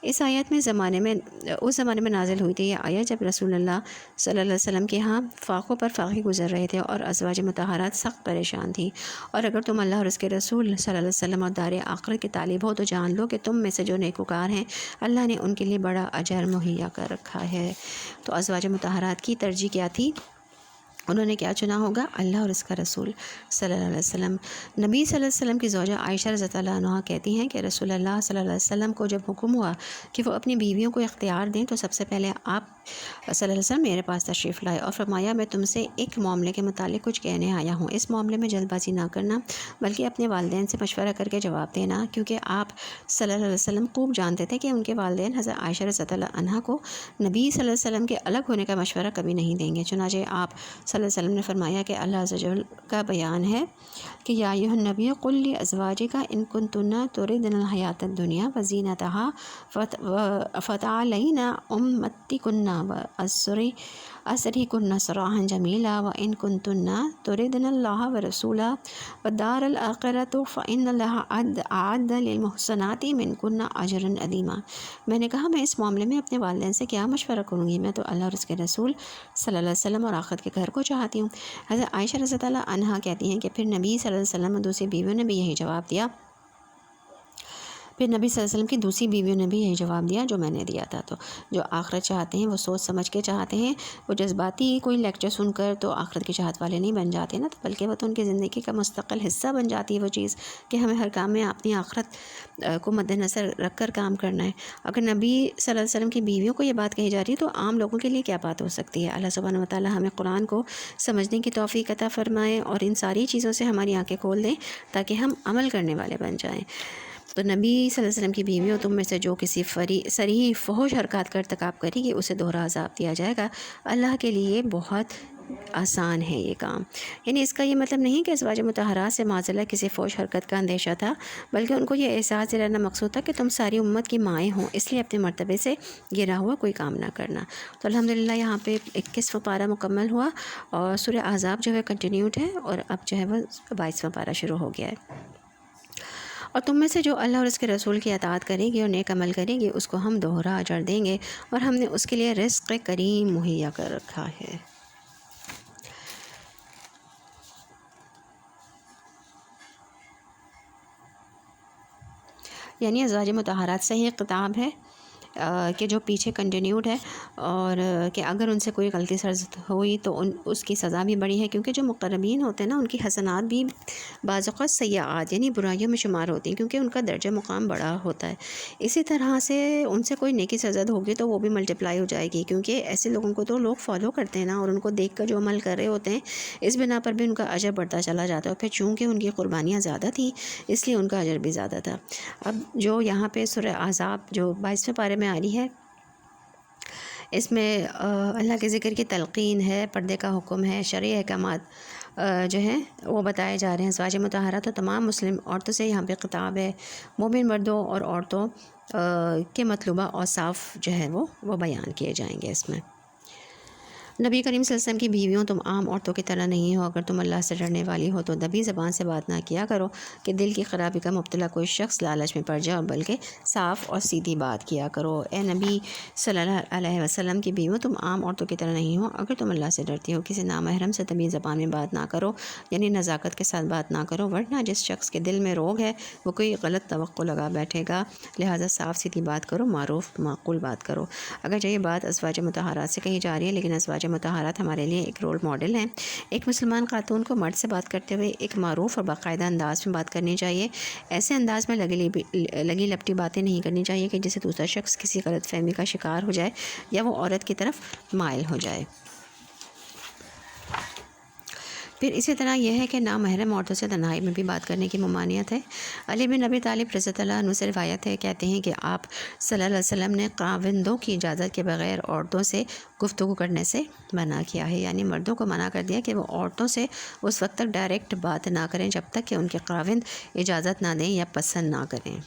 اس آیت میں اس زمانے میں نازل ہوئی تھی یہ آیت جب رسول اللہ صلی اللہ علیہ وسلم کے ہاں فاقوں پر فاقے گزر رہے تھے اور ازواج مطہرات سخت پریشان تھیں۔ اور اگر تم اللہ اور اس کے رسول صلی اللہ علیہ وسلم اور دار آخرت کے طالب ہو تو جان لو کہ تم میں سے جو نیکوکار ہیں اللہ نے ان کے لیے بڑا اجر مہیا کر رکھا ہے۔ تو ازواج مطہرات کی ترجیح کیا تھی؟ انہوں نے کیا چنا ہوگا؟ اللہ اور اس کا رسول صلی اللہ علیہ وسلم۔ نبی صلی اللہ علیہ وسلم کی زوجہ عائشہ رضی اللہ عنہا کہتی ہیں کہ رسول اللہ صلی اللہ علیہ وسلم کو جب حکم ہوا کہ وہ اپنی بیویوں کو اختیار دیں تو سب سے پہلے آپ صلی اللہ علیہ وسلم میرے پاس تشریف لائے اور فرمایا میں تم سے ایک معاملے کے متعلق کچھ کہنے آیا ہوں، اس معاملے میں جلد بازی نہ کرنا بلکہ اپنے والدین سے مشورہ کر کے جواب دینا، کیونکہ آپ صلی اللہ علیہ وسلم خوب جانتے تھے کہ ان کے والدین حضرت عائشہ رضی اللہ عنہا کو نبی صلی اللہ علیہ وسلم کے الگ ہونے کا مشورہ کبھی نہیں دیں گے۔ چنانچہ آپ صلی اللہ علیہ وسلم نے فرمایا کہ اللہ عز و جل کا بیان ہے کہ یا ایھا النبی قل لازواجک ان کنتن تردن الحیاۃ الدنیا وزینتها فتعالین امتکن واسرحکن سراحا جمیلا وان کنتن تردن اللہ ورسولہ والدار الآخرۃ فإن اللہ اعد للمحسنات منکن اجرا عظیما۔ میں نے کہا میں اس معاملے میں اپنے والدین سے کیا مشورہ کروں گی، میں تو اللہ اور اس کے رسول صلی اللہ علیہ وسلم اور آخرت کے گھر کو چاہتی ہوں۔ حضرت عائشہ رضی اللہ عنہا کہتی ہیں کہ پھر نبی صلی اللہ علیہ وسلم اور دوسری بیویوں نے بھی یہی جواب دیا جو میں نے دیا تھا۔ تو جو آخرت چاہتے ہیں وہ سوچ سمجھ کے چاہتے ہیں، وہ جذباتی کوئی لیکچر سن کر تو آخرت کی چاہت والے نہیں بن جاتے نا، تو بلکہ وہ تو ان کی زندگی کا مستقل حصہ بن جاتی ہے وہ چیز کہ ہمیں ہر کام میں اپنی آخرت کو مد نظر رکھ کر کام کرنا ہے۔ اگر نبی صلی اللہ علیہ وسلم کی بیویوں کو یہ بات کہی جا رہی ہے تو عام لوگوں کے لیے کیا بات ہو سکتی ہے؟ اللہ سبحانہ و تعالیٰ ہمیں قرآن کو سمجھنے کی توفیق عطا فرمائے اور ان ساری چیزوں سے ہماری آنکھیں کھول دیں تاکہ ہم عمل کرنے والے بن جائیں۔ تو نبی صلی اللہ علیہ وسلم کی بیویوں تم میں سے جو کسی صریح فحش حرکات کا ارتکاب کرے گی اسے دوہرا عذاب دیا جائے گا، اللہ کے لیے بہت آسان ہے یہ کام۔ یعنی اس کا یہ مطلب نہیں کہ ازواج مطہرات سے معذلہ کسی فحش حرکت کا اندیشہ تھا، بلکہ ان کو یہ احساس دلانا مقصود تھا کہ تم ساری امت کی مائیں ہوں، اس لیے اپنے مرتبے سے گرا ہوا کوئی کام نہ کرنا۔ تو الحمدللہ یہاں پہ 21واں پارہ مکمل ہوا اور سورہ احزاب جو ہے کنٹینیوڈ ہے اور اب جو ہے وہ 22واں پارہ شروع ہو گیا ہے۔ اور تم میں سے جو اللہ اور اس کے رسول کی اطاعت کرے گی اور نیک عمل کرے گی اس کو ہم دوہرا اجر دیں گے اور ہم نے اس کے لیے رزق کریم مہیا کر رکھا ہے۔ یعنی ازواج مطہرات سے ہی خطاب ہے کہ جو پیچھے کنٹینیوڈ ہے، اور کہ اگر ان سے کوئی غلطی سرزد ہوئی تو اس کی سزا بھی بڑی ہے، کیونکہ جو مقربین ہوتے ہیں نا ان کی حسنات بھی بعض اوقات سیئات یعنی برائیوں میں شمار ہوتی ہیں، کیونکہ ان کا درجہ مقام بڑا ہوتا ہے۔ اسی طرح سے ان سے کوئی نیکی سرزد ہوگی تو وہ بھی ملٹیپلائی ہو جائے گی، کیونکہ ایسے لوگوں کو تو لوگ فالو کرتے ہیں نا، اور ان کو دیکھ کر جو عمل کر رہے ہوتے ہیں اس بنا پر بھی ان کا اجر بڑھتا چلا جاتا ہے، اور پھر چونکہ ان کی قربانیاں زیادہ تھیں اس لیے ان کا اجر بھی زیادہ تھا۔ اب جو یہاں پہ سورہ احزاب جو 22ویں پارے میں آ رہی ہے، اس میں اللہ کے ذکر کی تلقین ہے، پردے کا حکم ہے، شرعی احکامات جو ہیں وہ بتائے جا رہے ہیں۔ ازواج مطہرات تو تمام مسلم عورتوں سے یہاں پہ خطاب ہے، مومن مردوں اور عورتوں کے مطلوبہ اوصاف جو ہے وہ بیان کیے جائیں گے اس میں۔ نبی کریم صلی اللہ علیہ وسلم کی بیویوں تم عام عورتوں کی طرح نہیں ہو، اگر تم اللہ سے ڈرنے والی ہو تو دبی زبان سے بات نہ کیا کرو کہ دل کی خرابی کا مبتلا کوئی شخص لالچ میں پڑ جائے، بلکہ صاف اور سیدھی بات کیا کرو۔ اے نبی صلی اللہ علیہ وسلم کی بیویوں تم عام عورتوں کی طرح نہیں ہو، اگر تم اللہ سے ڈرتی ہو کسی نامحرم سے دبی زبان میں بات نہ کرو، یعنی نزاکت کے ساتھ بات نہ کرو، ورنہ جس شخص کے دل میں روگ ہے وہ کوئی غلط توقع لگا بیٹھے گا، لہٰذا صاف سیدھی بات کرو، معروف معقول بات کرو۔ اگرچہ یہ بات ازواج مطہرات سے کہی جا رہی ہے، لیکن ازواج مطہرات ہمارے لیے ایک رول ماڈل ہیں۔ ایک مسلمان خاتون کو مرد سے بات کرتے ہوئے ایک معروف اور باقاعدہ انداز میں بات کرنی چاہیے، ایسے انداز میں لگی لپٹی باتیں نہیں کرنی چاہیے کہ جس سے دوسرا شخص کسی غلط فہمی کا شکار ہو جائے یا وہ عورت کی طرف مائل ہو جائے۔ پھر اسی طرح یہ ہے کہ نامحرم عورتوں سے تنہائی میں بھی بات کرنے کی ممانعت ہے۔ علی بن ابی طالب رضی اللہ عنہ سے روایت ہے، کہتے ہیں کہ آپ صلی اللہ علیہ وسلم نے خاوندوں کی اجازت کے بغیر عورتوں سے گفتگو کرنے سے منع کیا ہے، یعنی مردوں کو منع کر دیا کہ وہ عورتوں سے اس وقت تک ڈائریکٹ بات نہ کریں جب تک کہ ان کے خاوند اجازت نہ دیں یا پسند نہ کریں۔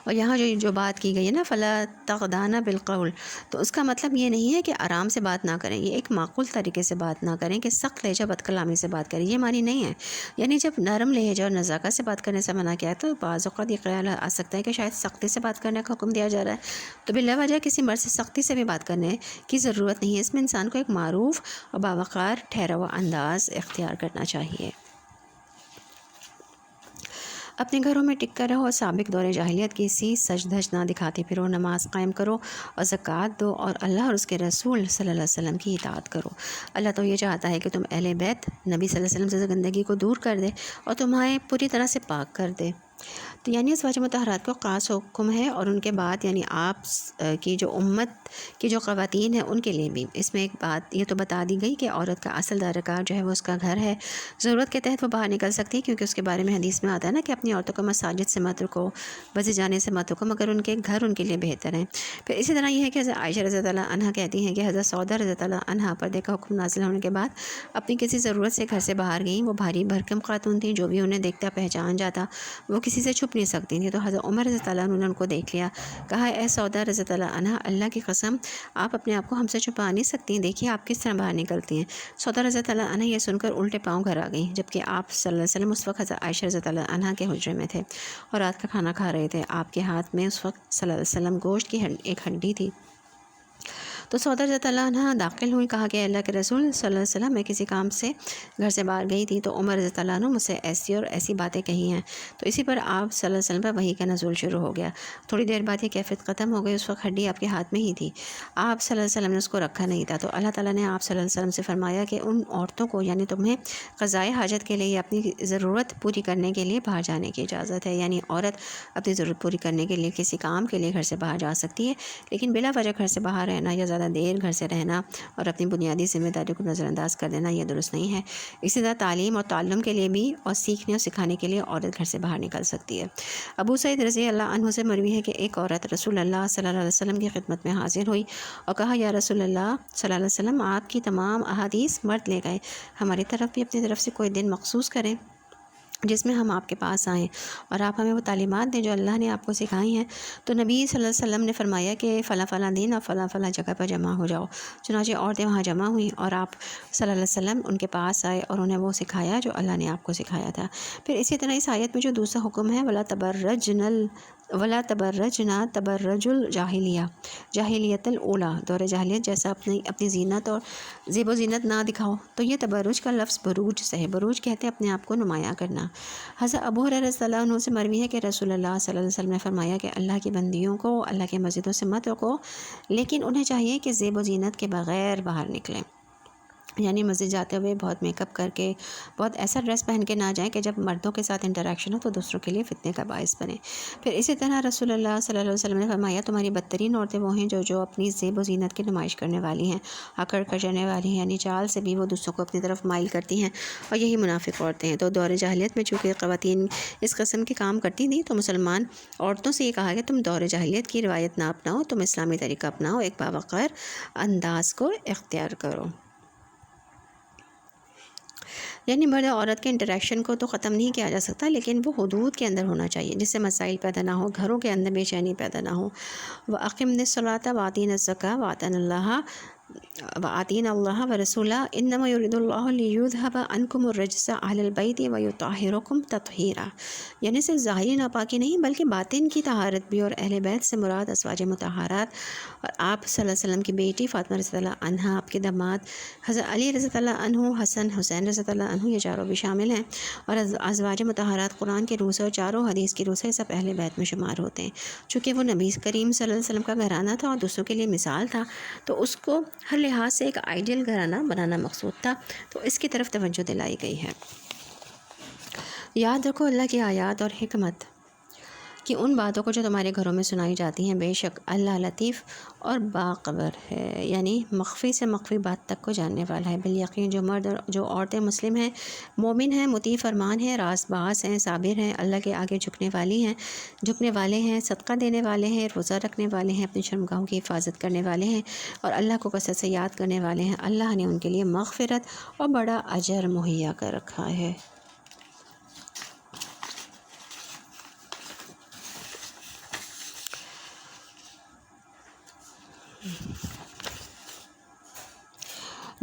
اور یہاں جو بات کی گئی ہے نا فلا تخضعن بالقول، تو اس کا مطلب یہ نہیں ہے کہ آرام سے بات نہ کریں، یہ ایک معقول طریقے سے بات نہ کریں کہ سخت لہجہ بد کلامی سے بات کریں، یہ معنی نہیں ہے۔ یعنی جب نرم لہجہ اور نزاکت سے بات کرنے سے منع کیا ہے تو بعض اوقات یہ خیال آ سکتا ہے کہ شاید سختی سے بات کرنے کا حکم دیا جا رہا ہے، تو بلا وجہ کسی مرد سے سختی سے بھی بات کرنے کی ضرورت نہیں ہے۔ اس میں انسان کو ایک معروف اور باوقار ٹھہرا ہوا انداز اختیار کرنا چاہیے۔ اپنے گھروں میں ٹک کر رہو اور سابق دور جاہلیت کی سی سج دھج نہ دکھاتے پھرو، نماز قائم کرو اور زکوٰۃ دو اور اللہ اور اس کے رسول صلی اللہ علیہ وسلم کی اطاعت کرو۔ اللہ تو یہ چاہتا ہے کہ تم اہل بیت نبی صلی اللہ علیہ وسلم سے گندگی کو دور کر دے اور تمہیں پوری طرح سے پاک کر دے۔ تو یعنی ازواج مطہرات کو خاص حکم ہے، اور ان کے بعد یعنی آپ کی جو امت کی جو خواتین ہیں ان کے لیے بھی اس میں ایک بات یہ تو بتا دی گئی کہ عورت کا اصل دائرہ جو ہے وہ اس کا گھر ہے، ضرورت کے تحت وہ باہر نکل سکتی ہے، کیونکہ اس کے بارے میں حدیث میں آتا ہے نا کہ اپنی عورتوں کو مساجد سے مت رکو، بس جانے سے مت رکو، مگر ان کے گھر ان کے لیے بہتر ہیں۔ پھر اسی طرح یہ ہے کہ حضرت عائشہ رضی اللہ عنہا کہتی ہیں کہ حضرت سودا رضی اللہ عنہا پر دیکھا حکم نازل ہونے کے بعد اپنی کسی ضرورت سے گھر سے باہر گئیں۔ وہ بھاری بھرکم خاتون تھیں، جو بھی انہیں دیکھتا پہچان جاتا، وہ کسی سے چھپ نہیں سکتی تھیں۔ تو حضرت عمر رضی اللہ عنہ نے ان کو دیکھ لیا، کہا اے سودا رضی اللہ عنہا، اللہ کی قسم آپ اپنے آپ کو ہم سے چھپا نہیں سکتی، دیکھیے آپ کس طرح باہر نکلتی ہیں۔ سودا رضی اللہ عنہا یہ سن کر الٹے پاؤں گھر آ گئیں، جبکہ آپ صلی اللہ علیہ وسلم اس وقت حضرت عائشہ رضی اللہ عنہا کے حجرے میں تھے اور رات کا کھانا کھا رہے تھے۔ آپ کے ہاتھ میں اس وقت صلی اللہ علیہ وسلم گوشت کی ایک ہڈی تھی۔ تو سودا رضی اللہ عنہا داخل ہوئی، کہا کہ اللہ کے رسول صلی اللہ علیہ وسلم میں کسی کام سے گھر سے باہر گئی تھی، تو عمر رضی اللہ عنہ مجھ سے ایسی اور ایسی باتیں کہی ہیں۔ تو اسی پر آپ صلی اللہ علیہ وسلم پر وحی کا نزول شروع ہو گیا۔ تھوڑی دیر بعد یہ کیفیت ختم ہو گئی، اس وقت ہڈی آپ کے ہاتھ میں ہی تھی، آپ صلی اللہ علیہ وسلم نے اس کو رکھا نہیں تھا۔ تو اللہ تعالیٰ نے آپ صلی اللہ علیہ وسلم سے فرمایا کہ ان عورتوں کو یعنی تمہیں قضائے حاجت کے لیے یا اپنی ضرورت پوری کرنے کے لیے باہر جانے کی اجازت ہے، یعنی عورت اپنی ضرورت پوری کرنے کے لیے کسی کام کے لیے گھر سے باہر جا سکتی ہے، لیکن بلا وجہ گھر سے باہر رہنا یا زیادہ دیر گھر سے رہنا اور اپنی بنیادی ذمہ داری کو نظر انداز کر دینا یہ درست نہیں ہے۔ اسی طرح تعلیم اور تعلم کے لیے بھی اور سیکھنے اور سکھانے کے لیے عورت گھر سے باہر نکل سکتی ہے۔ ابو سعید رضی اللہ عنہ سے مروی ہے کہ ایک عورت رسول اللہ صلی اللہ علیہ وسلم کی خدمت میں حاضر ہوئی اور کہا یا رسول اللہ صلی اللہ علیہ وسلم، آپ کی تمام احادیث مرد لے گئے، ہماری طرف بھی اپنی طرف سے کوئی دن مخصوص کریں جس میں ہم آپ کے پاس آئیں اور آپ ہمیں وہ تعلیمات دیں جو اللہ نے آپ کو سکھائی ہیں۔ تو نبی صلی اللہ علیہ وسلم نے فرمایا کہ فلاں فلاں دن اور فلاں فلاں جگہ پر جمع ہو جاؤ۔ چنانچہ عورتیں وہاں جمع ہوئیں اور آپ صلی اللہ علیہ وسلم ان کے پاس آئے اور انہیں وہ سکھایا جو اللہ نے آپ کو سکھایا تھا۔ پھر اسی طرح اس آیت میں جو دوسرا حکم ہے ولا تبرجنا تبرج الجاہلیہ، جاہلیت الاولیٰ، دور جاہلیت جیسا اپنی زینت اور زیب و زینت نہ دکھاؤ۔ تو یہ تبرج کا لفظ بروج سے ہے، بروج کہتے ہیں اپنے آپ کو نمایاں کرنا۔ حضرت ابو ہریرہ رضی اللہ عنہ سے مروی ہے کہ رسول اللہ صلی اللہ علیہ وسلم نے فرمایا کہ اللہ کی بندیوں کو اللہ کے مسجدوں سے مت روکو، لیکن انہیں چاہیے کہ زیب و زینت کے بغیر باہر نکلیں، یعنی مسجد جاتے ہوئے بہت میک اپ کر کے، بہت ایسا ڈریس پہن کے نہ جائیں کہ جب مردوں کے ساتھ انٹریکشن ہو تو دوسروں کے لیے فتنے کا باعث بنے۔ پھر اسی طرح رسول اللہ صلی اللہ علیہ وسلم نے فرمایا تمہاری بدترین عورتیں وہ ہیں جو اپنی زیب و زینت کی نمائش کرنے والی ہیں، اکڑ کرنے والی ہیں، یعنی چال سے بھی وہ دوسروں کو اپنی طرف مائل کرتی ہیں، اور یہی منافق عورتیں ہیں۔ تو دور جاہلیت میں چونکہ خواتین اس قسم کے کام کرتی تھیں تو مسلمان عورتوں سے یہ کہا کہ تم دور جاہلیت کی روایت نہ اپناؤ، تم اسلامی طریقہ اپناؤ، ایک باوقار انداز کو اختیار کرو۔ یعنی مرد اور عورت کے انٹریکشن کو تو ختم نہیں کیا جا سکتا، لیکن وہ حدود کے اندر ہونا چاہیے جس سے مسائل پیدا نہ ہو، گھروں کے اندر بے چینی پیدا نہ ہو۔ وَأَقِمْنَ الصَّلَاةَ وَآتِينَ الزَّكَاةَ وَآتِينَ اللَّهَ وَرَسُولَهُ إِنَّمَا يُرِيدُ اللَّهُ لِيُذْهِبَ عَنْكُمُ الرِّجْسَ أَهْلَ الْبَيْتِ وَيُطَهِّرَكُمْ تَطْهِيرًا، یعنی صرف ظاہری ناپاکی نہیں بلکہ باطن کی طہارت بھی، اور اہل بیت سے مراد ازواج مطہرات اور آپ صلی اللہ علیہ وسلم کی بیٹی فاطمہ رضی اللہ عنہا، آپ کے داماد حضرت علی رضی اللہ عنہ، حسن حسین رضی اللہ عنہ، یہ چاروں بھی شامل ہیں، اور ازواج مطہرات قرآن کے روح سے اور چاروں حدیث کی روح سے سب اہل بیت میں شمار ہوتے ہیں۔ چونکہ وہ نبی کریم صلی اللہ علیہ وسلم کا گھرانہ تھا اور دوسروں کے لیے مثال تھا، تو اس کو ہر لحاظ سے ایک آئیڈیل گھرانہ بنانا مقصود تھا، تو اس کی طرف توجہ دلائی گئی ہے۔ یاد رکھو اللہ کی آیات اور حکمت کہ ان باتوں کو جو تمہارے گھروں میں سنائی جاتی ہیں، بے شک اللہ لطیف اور باخبر ہے، یعنی مخفی سے مخفی بات تک کو جاننے والا ہے۔ بالیقین جو مرد اور جو عورتیں مسلم ہیں، مومن ہیں، مطیع فرمان ہیں، راست باز ہیں، صابر ہیں، اللہ کے آگے جھکنے والے ہیں، صدقہ دینے والے ہیں، روزہ رکھنے والے ہیں، اپنی شرمگاہوں کی حفاظت کرنے والے ہیں، اور اللہ کو کثرت سے یاد کرنے والے ہیں، اللہ نے ان کے لیے مغفرت اور بڑا اجر مہیا کر رکھا ہے۔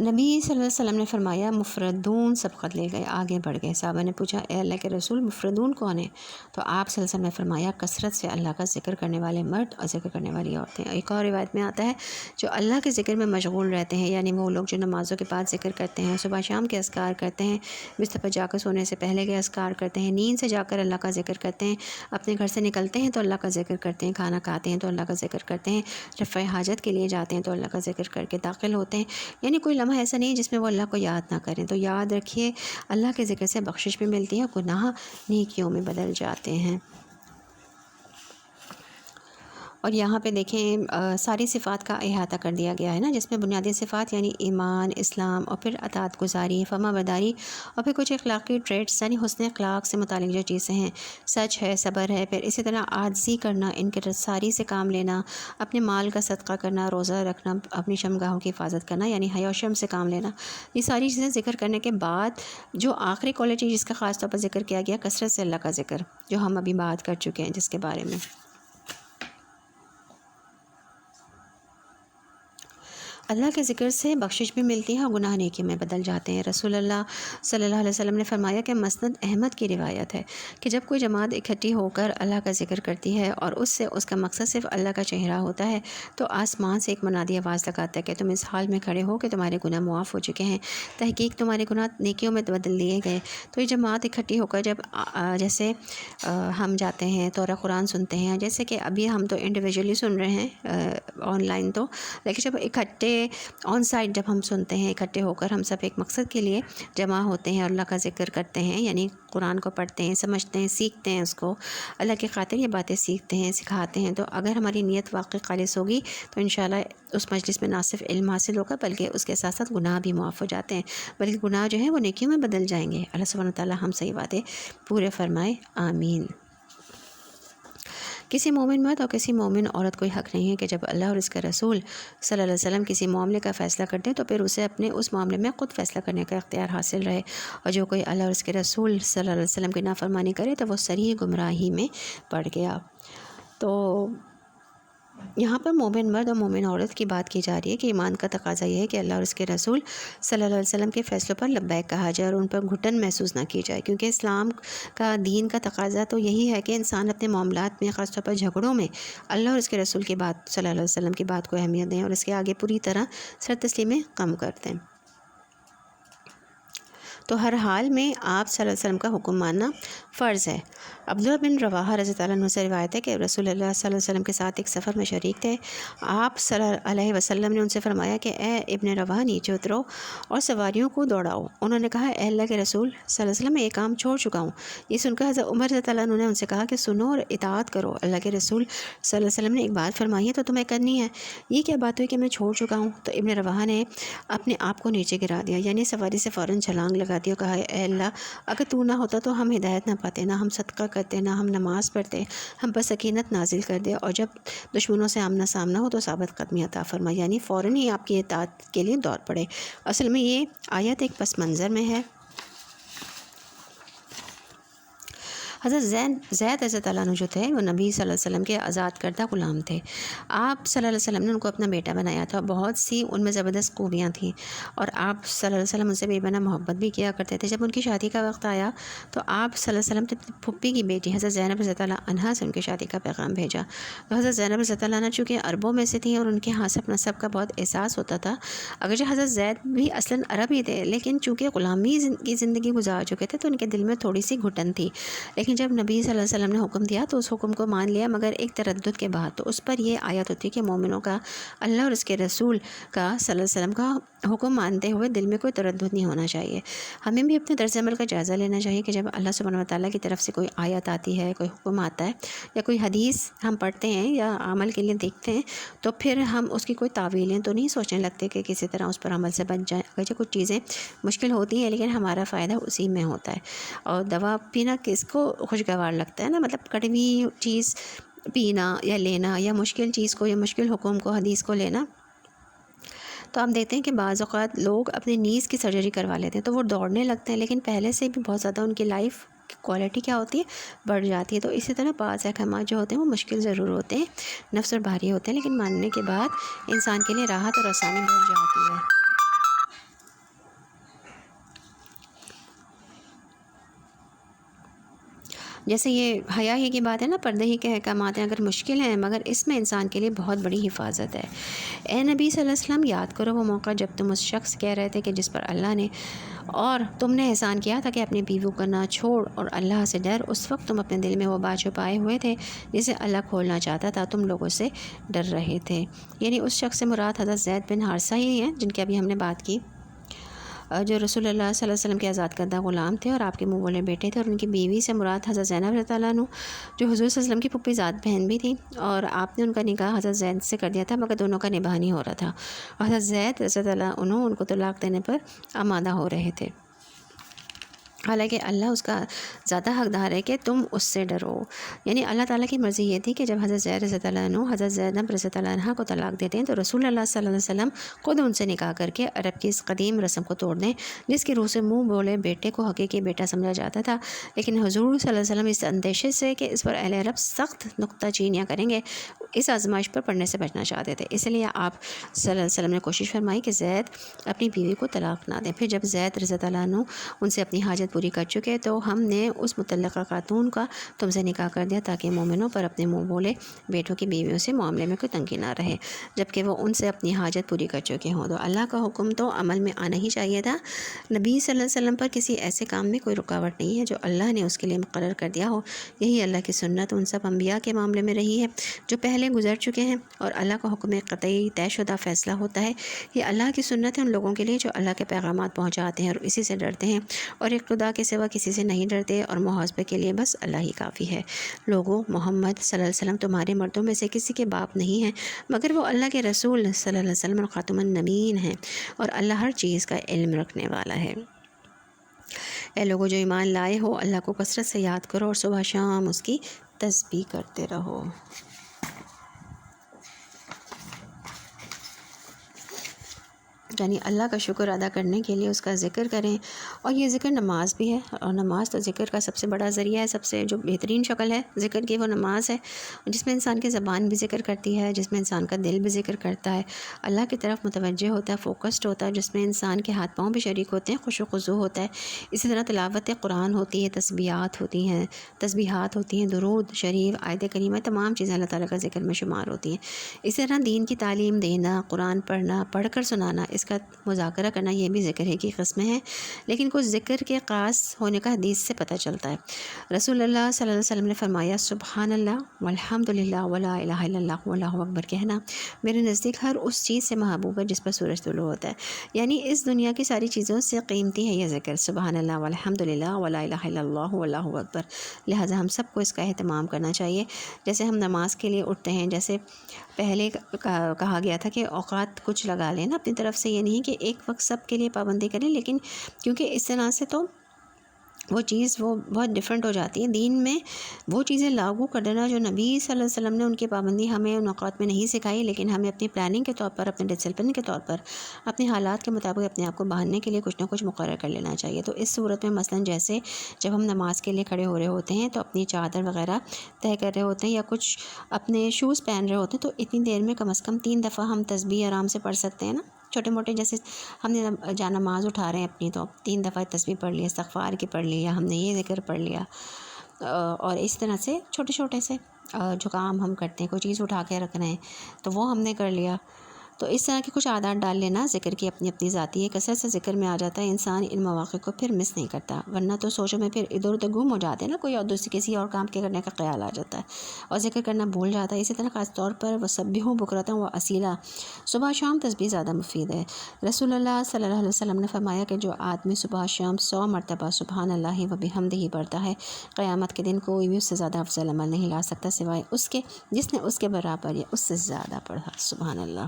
نبی صلی اللہ علیہ وسلم نے فرمایا مفردون سبقت لے گئے، آگے بڑھ گئے۔ صحابہ نے پوچھا اے اللہ کے رسول مفردون کون ہیں؟ تو آپ صلی اللہ علیہ وسلم نے فرمایا کثرت سے اللہ کا ذکر کرنے والے مرد اور ذکر کرنے والی عورتیں۔ ایک اور روایت میں آتا ہے جو اللہ کے ذکر میں مشغول رہتے ہیں، یعنی وہ لوگ جو نمازوں کے بعد ذکر کرتے ہیں، صبح شام کے اذکار کرتے ہیں، بستر پر جا کر سونے سے پہلے کے اذکار کرتے ہیں، نیند سے جا کر اللہ کا ذکر کرتے ہیں، اپنے گھر سے نکلتے ہیں تو اللہ کا ذکر کرتے ہیں، کھانا کھاتے ہیں تو اللہ کا ذکر کرتے ہیں، رفع حاجت کے لیے جاتے ہیں تو اللہ کا ذکر کر کے داخل ہوتے ہیں، یعنی کوئی لمحہ ایسا نہیں جس میں وہ اللہ کو یاد نہ کریں۔ تو یاد رکھیے اللہ کے ذکر سے بخشش بھی ملتی ہے، گناہ نیکیوں میں بدل جاتے ہیں۔ اور یہاں پہ دیکھیں ساری صفات کا احاطہ کر دیا گیا ہے نا، جس میں بنیادی صفات یعنی ایمان، اسلام، اور پھر اطاعت گزاری، فرما برداری، اور پھر کچھ اخلاقی ٹریٹس یعنی حسن اخلاق سے متعلق جو چیزیں ہیں، سچ ہے، صبر ہے، پھر اسی طرح عاجزی کرنا، انکساری سے کام لینا، اپنے مال کا صدقہ کرنا، روزہ رکھنا، اپنی شرمگاہوں کی حفاظت کرنا یعنی حیا و شرم سے کام لینا، یہ ساری چیزیں ذکر کرنے کے بعد جو آخری کوالٹی جس کا خاص طور پر ذکر کیا گیا کثرت سے اللہ کا ذکر، جو ہم ابھی بات کر چکے ہیں جس کے بارے میں۔ اللہ کے ذکر سے بخشش بھی ملتی ہے اور گناہ نیکی میں بدل جاتے ہیں۔ رسول اللہ صلی اللہ علیہ وسلم نے فرمایا کہ مسند احمد کی روایت ہے کہ جب کوئی جماعت اکٹھی ہو کر اللہ کا ذکر کرتی ہے اور اس سے اس کا مقصد صرف اللہ کا چہرہ ہوتا ہے تو آسمان سے ایک منادی آواز لگاتا ہے کہ تم اس حال میں کھڑے ہو کہ تمہارے گناہ معاف ہو چکے ہیں، تحقیق تمہارے گناہ نیکیوں میں بدل دیے گئے۔ تو یہ جماعت اکٹھی ہو کر جب جیسے ہم جاتے ہیں تو قرآن سنتے ہیں، جیسے کہ ابھی ہم تو انڈیویجولی سن رہے ہیں آن لائن تو، لیکن جب اکٹھے آن سائٹ جب ہم سنتے ہیں اکٹھے ہو کر، ہم سب ایک مقصد کے لیے جمع ہوتے ہیں اور اللہ کا ذکر کرتے ہیں، یعنی قرآن کو پڑھتے ہیں، سمجھتے ہیں، سیکھتے ہیں، اس کو اللہ کی خاطر یہ باتیں سیکھتے ہیں، سکھاتے ہیں۔ تو اگر ہماری نیت واقعی خالص ہوگی تو انشاءاللہ اس مجلس میں نہ صرف علم حاصل ہوگا بلکہ اس کے ساتھ ساتھ گناہ بھی معاف ہو جاتے ہیں، بلکہ گناہ جو ہیں وہ نیکیوں میں بدل جائیں گے۔ اللہ سبحانہ وتعالی ہم صحیح باتیں پورے فرمائے، آمین۔ کسی مومن مرد اور کسی مومن عورت کو حق نہیں ہے کہ جب اللہ اور اس کے رسول صلی اللہ علیہ وسلم کسی معاملے کا فیصلہ کرتے تو پھر اسے اپنے اس معاملے میں خود فیصلہ کرنے کا اختیار حاصل رہے، اور جو کوئی اللہ اور اس کے رسول صلی اللہ علیہ وسلم کی نافرمانی کرے تو وہ صریح گمراہی میں پڑ گیا۔ تو یہاں پر مومن مرد اور مومن عورت کی بات کی جا رہی ہے کہ ایمان کا تقاضا یہ ہے کہ اللہ اور اس کے رسول صلی اللہ علیہ وسلم کے فیصلوں پر لبیک کہا جائے اور ان پر گھٹن محسوس نہ کی جائے، کیونکہ اسلام کا دین کا تقاضا تو یہی ہے کہ انسان اپنے معاملات میں خاص طور پر جھگڑوں میں اللہ اور اس کے رسول کی بات صلی اللہ علیہ وسلم کی بات کو اہمیت دیں اور اس کے آگے پوری طرح سر تسلیمی کم کر دیں۔ تو ہر حال میں آپ صلی اللہ علیہ وسلم کا حکم ماننا فرض ہے۔ عبداللہ بن رواحہ رضی اللہ عنہ سے روایت ہے کہ رسول اللہ صلی اللہ علیہ وسلم کے ساتھ ایک سفر میں شریک تھے۔ آپ صلی اللہ علیہ وسلم نے ان سے فرمایا کہ اے ابن رواحہ نیچے اترو اور سواریوں کو دوڑاؤ۔ انہوں نے کہا اے اللہ کے رسول صلی اللہ علیہ وسلم میں یہ کام چھوڑ چکا ہوں۔ یہ سن کر حضرت عمر رضی اللہ عنہ نے ان سے کہا کہ سنو اور اطاعت کرو، اللہ کے رسول صلی اللہ علیہ وسلم نے ایک بات فرمائی ہے تو تمہیں کرنی ہے، یہ کیا بات ہوئی کہ میں چھوڑ چکا ہوں؟ تو ابن رواحہ نے اپنے آپ کو نیچے گرا دیا، یعنی سواری سے فوراً چھلانگ لگا دی اور کہا اے اللہ اگر تو نہ ہوتا تو ہم ہدایت نہ پاتے، نہ ہم صدقہ کرتے، نہ ہم نماز پڑھتے، ہم پر سکینت نازل کر دے، اور جب دشمنوں سے آمنا سامنا ہو تو ثابت قدمی عطا فرما، یعنی فوراً ہی آپ کی اطاعت کے لیے دوڑ پڑے۔ اصل میں یہ آیت ایک پس منظر میں ہے۔ حضرت زید رضی اللہ عنہ جو تھے وہ نبی صلی اللہ علیہ وسلم کے آزاد کردہ غلام تھے۔ آپ صلی اللہ علیہ وسلم نے ان کو اپنا بیٹا بنایا تھا، بہت سی ان میں زبردست خوبیاں تھیں، اور آپ صلی اللہ علیہ وسلم ان سے بے پناہ محبت بھی کیا کرتے تھے۔ جب ان کی شادی کا وقت آیا تو آپ صلی اللہ علیہ وسلم نے پھپھی کی بیٹی حضرت زینب رضی اللہ عنہا سے ان کی شادی کا پیغام بھیجا۔ تو حضرت زینب رضی اللہ عنہا چونکہ عربوں میں سے تھیں اور ان کے حسب نسب کا بہت احساس ہوتا تھا، اگرچہ حضرت زید بھی اصلاً عرب ہی تھے لیکن چونکہ غلامی کی زندگی گزار چکے تھے تو ان کے دل میں تھوڑی سی گھٹن تھی، لیکن جب نبی صلی اللہ علیہ وسلم نے حکم دیا تو اس حکم کو مان لیا، مگر ایک تردد کے بعد۔ تو اس پر یہ آیت ہوتی ہے کہ مومنوں کا اللہ اور اس کے رسول کا صلی اللہ علیہ وسلم کا حکم مانتے ہوئے دل میں کوئی تردد نہیں ہونا چاہیے۔ ہمیں بھی اپنے طرز عمل کا جائزہ لینا چاہیے کہ جب اللہ سبحانہ وتعالیٰ کی طرف سے کوئی آیت آتی ہے، کوئی حکم آتا ہے یا کوئی حدیث ہم پڑھتے ہیں یا عمل کے لیے دیکھتے ہیں تو پھر ہم اس کی کوئی تعویلیں تو نہیں سوچنے لگتے کہ کسی طرح اس پر عمل سے بچ جائیں، اگرچہ کچھ چیزیں مشکل ہوتی ہیں لیکن ہمارا فائدہ اسی میں ہوتا ہے۔ اور دوا پینا کس کو خوشگوار لگتا ہے نا، مطلب کڑوی چیز پینا یا لینا یا مشکل چیز کو یا مشکل حکم کو حدیث کو لینا۔ تو آپ دیکھتے ہیں کہ بعض اوقات لوگ اپنی نیز کی سرجری کروا لیتے ہیں تو وہ دوڑنے لگتے ہیں، لیکن پہلے سے بھی بہت زیادہ ان کی لائف کی کوالٹی کیا ہوتی ہے، بڑھ جاتی ہے۔ تو اسی طرح بعض احکامات جو ہوتے ہیں وہ مشکل ضرور ہوتے ہیں، نفس اور بھاری ہوتے ہیں، لیکن ماننے کے بعد انسان کے لیے راحت اور آسانی بڑھ جاتی ہے۔ جیسے یہ حیا ہی کی بات ہے نا، پردے ہی کے احکامات ہیں، اگر مشکل ہیں مگر اس میں انسان کے لیے بہت بڑی حفاظت ہے۔ اے نبی صلی اللہ علیہ وسلم، یاد کرو وہ موقع جب تم اس شخص کہہ رہے تھے کہ جس پر اللہ نے اور تم نے احسان کیا تھا کہ اپنی بیوی کو نہ چھوڑ اور اللہ سے ڈر۔ اس وقت تم اپنے دل میں وہ بات چھپائے ہوئے تھے جسے اللہ کھولنا چاہتا تھا، تم لوگوں سے ڈر رہے تھے۔ یعنی اس شخص سے مراد حضرت زید بن حارثہ ہی ہیں جن کی ابھی ہم نے بات کی، جو رسول اللہ صلی اللہ علیہ وسلم کے آزاد کردہ غلام تھے اور آپ کے منہ بولے بیٹے تھے، اور ان کی بیوی سے مراد حضرت زینب رضی اللہ عنہ جو حضور صلی اللہ علیہ وسلم کی پھوپھی ذات بہن بھی تھی، اور آپ نے ان کا نکاح حضرت زید سے کر دیا تھا مگر دونوں کا نباہ نہیں ہو رہا تھا، اور حضرت زید رضی اللہ عنہ ان کو طلاق دینے پر آمادہ ہو رہے تھے، حالانکہ اللہ اس کا زیادہ حقدار ہے کہ تم اس سے ڈرو۔ یعنی اللہ تعالیٰ کی مرضی یہ تھی کہ جب حضرت زید رضی اللہ عنہ حضرت زینب رضی اللہ عنہ کو طلاق دیتے ہیں تو رسول اللہ صلی اللہ علیہ وسلم خود ان سے نکاح کر کے عرب کی اس قدیم رسم کو توڑ دیں جس کی روح سے منہ بولے بیٹے کو حقیقی بیٹا سمجھا جاتا تھا، لیکن حضور صلی اللہ علیہ وسلم اس اندیشے سے کہ اس پر اہل عرب سخت نکتہ چینیاں کریں گے، اس آزمائش پر پڑنے سے بچنا چاہتے تھے، اس لیے آپ صلی اللہ علیہ وسلم نے کوشش فرمائی کہ زید اپنی بیوی کو طلاق نہ دیں۔ پھر جب زید رضی اللہ عنہ ان سے اپنی حاجت پوری کر چکے تو ہم نے اس متعلقہ خاتون کا تم سے نکاح کر دیا تاکہ مومنوں پر اپنے منہ بولے بیٹوں کی بیویوں سے معاملے میں کوئی تنگی نہ رہے، جبکہ وہ ان سے اپنی حاجت پوری کر چکے ہوں۔ تو اللہ کا حکم تو عمل میں آنا ہی چاہیے تھا، نبی صلی اللہ علیہ وسلم پر کسی ایسے کام میں کوئی رکاوٹ نہیں ہے جو اللہ نے اس کے لیے مقرر کر دیا ہو، یہی اللہ کی سنت ان سب انبیاء کے معاملے میں رہی ہے جو پہلے گزر چکے ہیں، اور اللہ کا حکم قطعی طے شدہ فیصلہ ہوتا ہے، یہ اللہ کی سنت ہے ان لوگوں کے لیے جو اللہ کے پیغامات پہنچاتے ہیں اور اسی سے ڈرتے ہیں، اور ایک خدا کے سوا کسی سے نہیں ڈرتے، اور محاسبے کے لیے بس اللہ ہی کافی ہے۔ لوگوں، محمد صلی اللہ علیہ وسلم تمہارے مردوں میں سے کسی کے باپ نہیں ہیں مگر وہ اللہ کے رسول صلی اللہ علیہ وسلم اور خاتم النبیین ہیں، اور اللہ ہر چیز کا علم رکھنے والا ہے۔ اے لوگوں جو ایمان لائے ہو، اللہ کو کثرت سے یاد کرو اور صبح شام اس کی تسبیح کرتے رہو۔ یعنی اللہ کا شکر ادا کرنے کے لیے اس کا ذکر کریں، اور یہ ذکر نماز بھی ہے، اور نماز تو ذکر کا سب سے بڑا ذریعہ ہے، سب سے جو بہترین شکل ہے ذکر کی وہ نماز ہے، جس میں انسان کی زبان بھی ذکر کرتی ہے، جس میں انسان کا دل بھی ذکر کرتا ہے، اللہ کی طرف متوجہ ہوتا ہے، فوکسڈ ہوتا ہے، جس میں انسان کے ہاتھ پاؤں بھی شریک ہوتے ہیں، خوش و خضوع ہوتا ہے۔ اسی طرح تلاوت قرآن ہوتی ہے، تسبیحات ہوتی ہیں، درود شریف، آیت کریمہ، تمام چیزیں اللہ تعالیٰ کا ذکر میں شمار ہوتی ہیں۔ اسی طرح دین کی تعلیم دینا، قرآن پڑھنا، پڑھ کر سنانا، اس کا مذاکرہ کرنا، یہ بھی ذکر ہے کی قسمیں ہیں، لیکن کچھ ذکر کے خاص ہونے کا حدیث سے پتہ چلتا ہے۔ رسول اللہ صلی اللہ علیہ وسلم نے فرمایا، سبحان اللہ والحمد للہ ولا الہ الا اللہ واللہ اکبر کہنا میرے نزدیک ہر اس چیز سے محبوب ہے جس پر سورج طلوع ہوتا ہے۔ یعنی اس دنیا کی ساری چیزوں سے قیمتی ہے یہ ذکر، سبحان اللہ والحمد للہ ولا الہ الا اللہ واللہ اکبر، لہٰذا ہم سب کو اس کا اہتمام کرنا چاہیے۔ جیسے ہم نماز کے لیے اٹھتے ہیں، جیسے پہلے کہا گیا تھا کہ اوقات کچھ لگا لینا اپنی طرف سے، یہ نہیں کہ ایک وقت سب کے لیے پابندی کریں، لیکن کیونکہ اس طرح سے تو وہ چیز وہ بہت ڈفرینٹ ہو جاتی ہے۔ دین میں وہ چیزیں لاگو کر دینا جو نبی صلی اللہ علیہ وسلم نے ان کی پابندی ہمیں ان اوقات میں نہیں سکھائی، لیکن ہمیں اپنی پلاننگ کے طور پر، اپنے ڈسپلن کے طور پر، اپنے حالات کے مطابق اپنے آپ کو بہاننے کے لیے کچھ نہ کچھ مقرر کر لینا چاہیے۔ تو اس صورت میں مثلاً جیسے جب ہم نماز کے لیے کھڑے ہو رہے ہوتے ہیں تو اپنی چادر وغیرہ طے کر رہے ہوتے ہیں یا کچھ اپنے شوز پہن رہے ہوتے ہیں، تو اتنی دیر میں کم از کم 3 دفعہ ہم تسبیح آرام سے پڑھ سکتے ہیں نا، چھوٹے موٹے، جیسے ہم نے جا نماز اٹھا رہے ہیں اپنی، تو 3 دفعہ تسبیح پڑھ لی، استغفار کی پڑھ لی، یا ہم نے یہ ذکر پڑھ لیا، اور اس طرح سے چھوٹے چھوٹے سے جو کام ہم کرتے ہیں، کوئی چیز اٹھا کے رکھ رہے ہیں تو وہ ہم نے کر لیا۔ تو اس طرح کے کچھ عادات ڈال لینا ذکر کی اپنی اپنی ذاتی ہے، کثرت سے ذکر میں آ جاتا ہے، انسان ان مواقع کو پھر مس نہیں کرتا، ورنہ تو سوچوں میں پھر ادھر ادھر گم ہو جاتے ہیں نا، کوئی اور کسی اور کام کے کرنے کا خیال آ جاتا ہے اور ذکر کرنا بھول جاتا ہے۔ اسی طرح خاص طور پر وسبحوا بکرۃ و اصیلا، صبح شام تسبیح زیادہ مفید ہے۔ رسول اللہ صلی اللہ علیہ وسلم نے فرمایا کہ جو آدمی صبح شام 100 مرتبہ سبحان اللہ و بحمدہ پڑھتا ہے، قیامت کے دن کوئی بھی اس سے زیادہ افضل عمل نہیں لا سکتا سوائے اس کے جس نے اس کے برابر یا اس سے زیادہ پڑھا۔ سبحان اللہ۔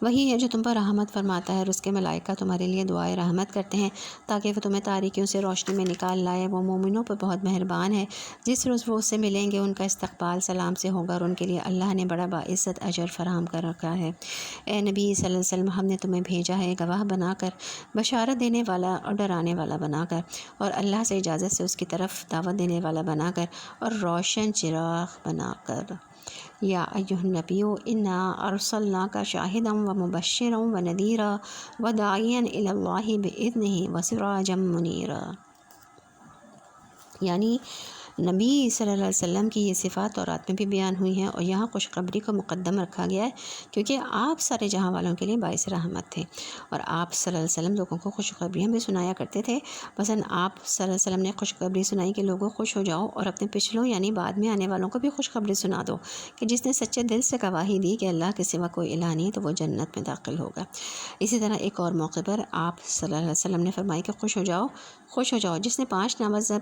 وہی ہے جو تم پر رحمت فرماتا ہے اور اس کے ملائکہ تمہارے لیے دعائے رحمت کرتے ہیں تاکہ وہ تمہیں تاریکیوں سے روشنی میں نکال لائے۔ وہ مومنوں پر بہت مہربان ہے، جس روز وہ اس سے ملیں گے ان کا استقبال سلام سے ہوگا اور ان کے لیے اللہ نے بڑا باعزت اجر فراہم کر رکھا ہے۔ اے نبی صلی اللہ علیہ وسلم، ہم نے تمہیں بھیجا ہے گواہ بنا کر، بشارت دینے والا اور ڈرانے والا بنا کر، اور اللہ سے اجازت سے اس کی طرف دعوت دینے والا بنا کر، اور روشن چراغ بنا کر۔ یا ایھا النبی انا ارسلناک شاہدا ومبشرا ونذیرا وداعیا الی اللہ باذنہ وسراجا منیرا۔ یعنی نبی صلی اللہ علیہ وسلم کی یہ صفات تورات میں بھی بیان ہوئی ہیں، اور یہاں خوشخبری کو مقدم رکھا گیا ہے کیونکہ آپ سارے جہاں والوں کے لیے باعث رحمت تھے، اور آپ صلی اللہ علیہ وسلم لوگوں کو خوشخبریاں بھی سنایا کرتے تھے۔ مثلا آپ صلی اللہ علیہ وسلم نے خوشخبری سنائی کہ لوگوں خوش ہو جاؤ اور اپنے پچھلوں یعنی بعد میں آنے والوں کو بھی خوشخبری سنا دو کہ جس نے سچے دل سے گواہی دی کہ اللہ کے سوا کوئی الہ نہیں تو وہ جنت میں داخل ہوگا۔ اسی طرح ایک اور موقع پر آپ صلی اللہ علیہ وسلم نے فرمایا کہ خوش ہو جاؤ جس نے 5 نمازیں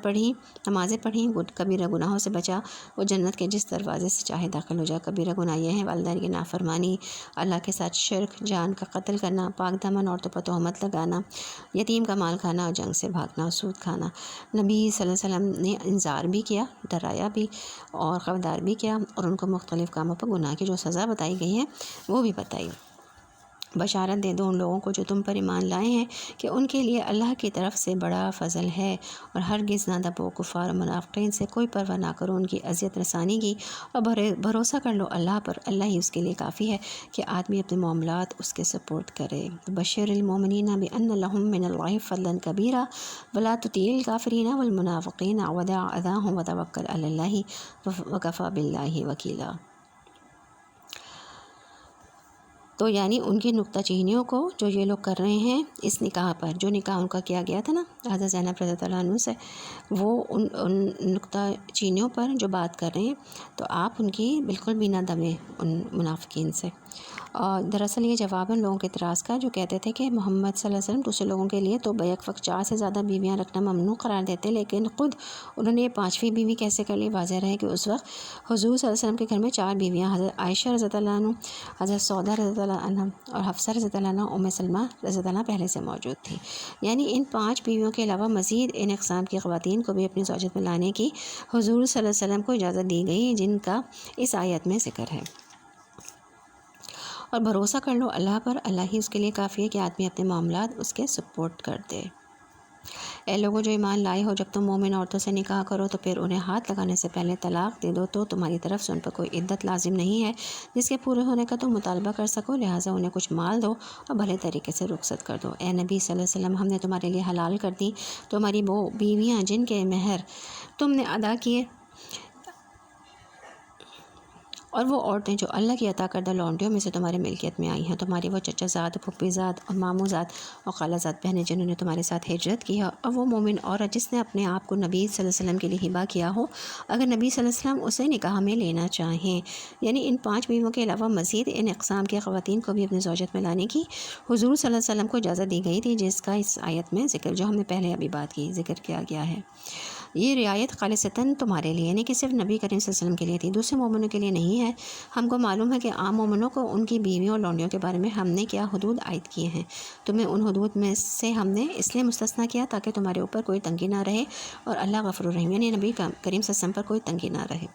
پڑھیں، کبیرہ گناہوں سے بچا، وہ جنت کے جس دروازے سے چاہے داخل ہو جائے۔ کبیرہ گناہ یہ ہیں والدین کی نافرمانی، اللہ کے ساتھ شرک، جان کا قتل کرنا، پاک دامن عورتوں پر تہمت لگانا، یتیم کا مال کھانا اور جنگ سے بھاگنا اور سود کھانا۔ نبی صلی اللہ علیہ وسلم نے انذار بھی کیا، ڈرایا بھی اور خبردار بھی کیا، اور ان کو مختلف کاموں پر گناہ کی جو سزا بتائی گئی ہے وہ بھی بتائی۔ بشارت دے دو ان لوگوں کو جو تم پر ایمان لائے ہیں کہ ان کے لیے اللہ کی طرف سے بڑا فضل ہے، اور ہرگز نہ دبو کفار و منافقین سے کوئی پرواہ نہ کرو ان کی اذیت رسانی کی، اور بھروسہ کر لو اللہ پر، اللہ ہی اس کے لیے کافی ہے کہ آدمی اپنے معاملات اس کے سپورٹ کرے۔ بشر المومنین بان لهم من اللہ فضلا کبیرا ولا تطیع الکافرین والمنافقین ودع اذاهم وتوکل علی اللہ وکفی باللہ وکیلا۔ تو یعنی ان کی نکتہ چینیوں کو جو یہ لوگ کر رہے ہیں اس نکاح پر، جو نکاح ان کا کیا گیا تھا نا حضرت زینب رضی اللہ عنہ سے، وہ ان نکتہ چینیوں پر جو بات کر رہے ہیں، تو آپ ان کی بالکل بھی نہ دبیں ان منافقین سے۔ اور دراصل یہ جواب ان لوگوں کے اعتراض کا جو کہتے تھے کہ محمد صلی اللہ علیہ وسلم دوسرے لوگوں کے لیے تو بیک وقت 4 سے زیادہ بیویاں رکھنا ممنوع قرار دیتے، لیکن خود انہوں نے یہ 5ویں بیوی کیسے کر لی؟ واضح رہے کہ اس وقت حضور صلی اللہ علیہ وسلم کے گھر میں 4 بیویاں، حضرت عائشہ رضی اللہ عنہ، حضرت سودا رضی اللہ عنہ اور حفصہ رضی اللہ عنہ، ام سلمہ رضی اللہ عنہ پہلے سے موجود تھی۔ یعنی ان 5 بیویوں کے علاوہ مزید ان اقسام کی خواتین کو بھی اپنی زوجت میں لانے کی حضور صلی اللہ علیہ وسلم کو اجازت دی گئی، جن کا اس آیت میں ذکر ہے۔ اور بھروسہ کر لو اللہ پر، اللہ ہی اس کے لیے کافی ہے کہ آدمی اپنے معاملات اس کے سپورٹ کر دے۔ اے لوگوں جو ایمان لائے ہو، جب تم مومن عورتوں سے نکاح کرو تو پھر انہیں ہاتھ لگانے سے پہلے طلاق دے دو تو تمہاری طرف سے ان پر کوئی عدت لازم نہیں ہے جس کے پورے ہونے کا تم مطالبہ کر سکو، لہٰذا انہیں کچھ مال دو اور بھلے طریقے سے رخصت کر دو۔ اے نبی صلی اللہ علیہ وسلم، ہم نے تمہارے لیے حلال کر دی تمہاری وہ بیویاں جن کے مہر تم نے ادا کیے، اور وہ عورتیں جو اللہ کی عطا کردہ لونڈیوں میں سے تمہارے ملکیت میں آئی ہیں، تمہاری وہ چچا زاد، پھپھی زاد اور ماموں زاد اور خالہ زاد بہنیں جنہوں نے تمہارے ساتھ ہجرت کی ہے، اور وہ مومن عورت جس نے اپنے آپ کو نبی صلی اللہ علیہ وسلم کے لیے ہبہ کیا ہو، اگر نبی صلی اللہ علیہ وسلم اسے نکاح میں لینا چاہیں۔ یعنی ان 5 بیویوں کے علاوہ مزید ان اقسام کی خواتین کو بھی اپنی زوجت میں لانے کی حضور صلی اللہ علیہ وسلم کو اجازت دی گئی تھی، جس کا اس آیت میں ذکر، جو ہم نے پہلے ابھی بات کی، ذکر کیا گیا ہے۔ یہ رعایت خالصتاً تمہارے لیے، یعنی کہ صرف نبی کریم صلی اللہ علیہ وسلم کے لیے تھی، دوسرے مومنوں کے لیے نہیں ہے۔ ہم کو معلوم ہے کہ عام مومنوں کو ان کی بیویوں اور لونڈیوں کے بارے میں ہم نے کیا حدود عائد کیے ہیں، تمہیں ان حدود میں سے ہم نے اس لیے مستثنیٰ کیا تاکہ تمہارے اوپر کوئی تنگی نہ رہے، اور اللہ غفور الرحیم، یعنی نبی کریم صلی اللہ علیہ وسلم پر کوئی تنگی نہ رہے۔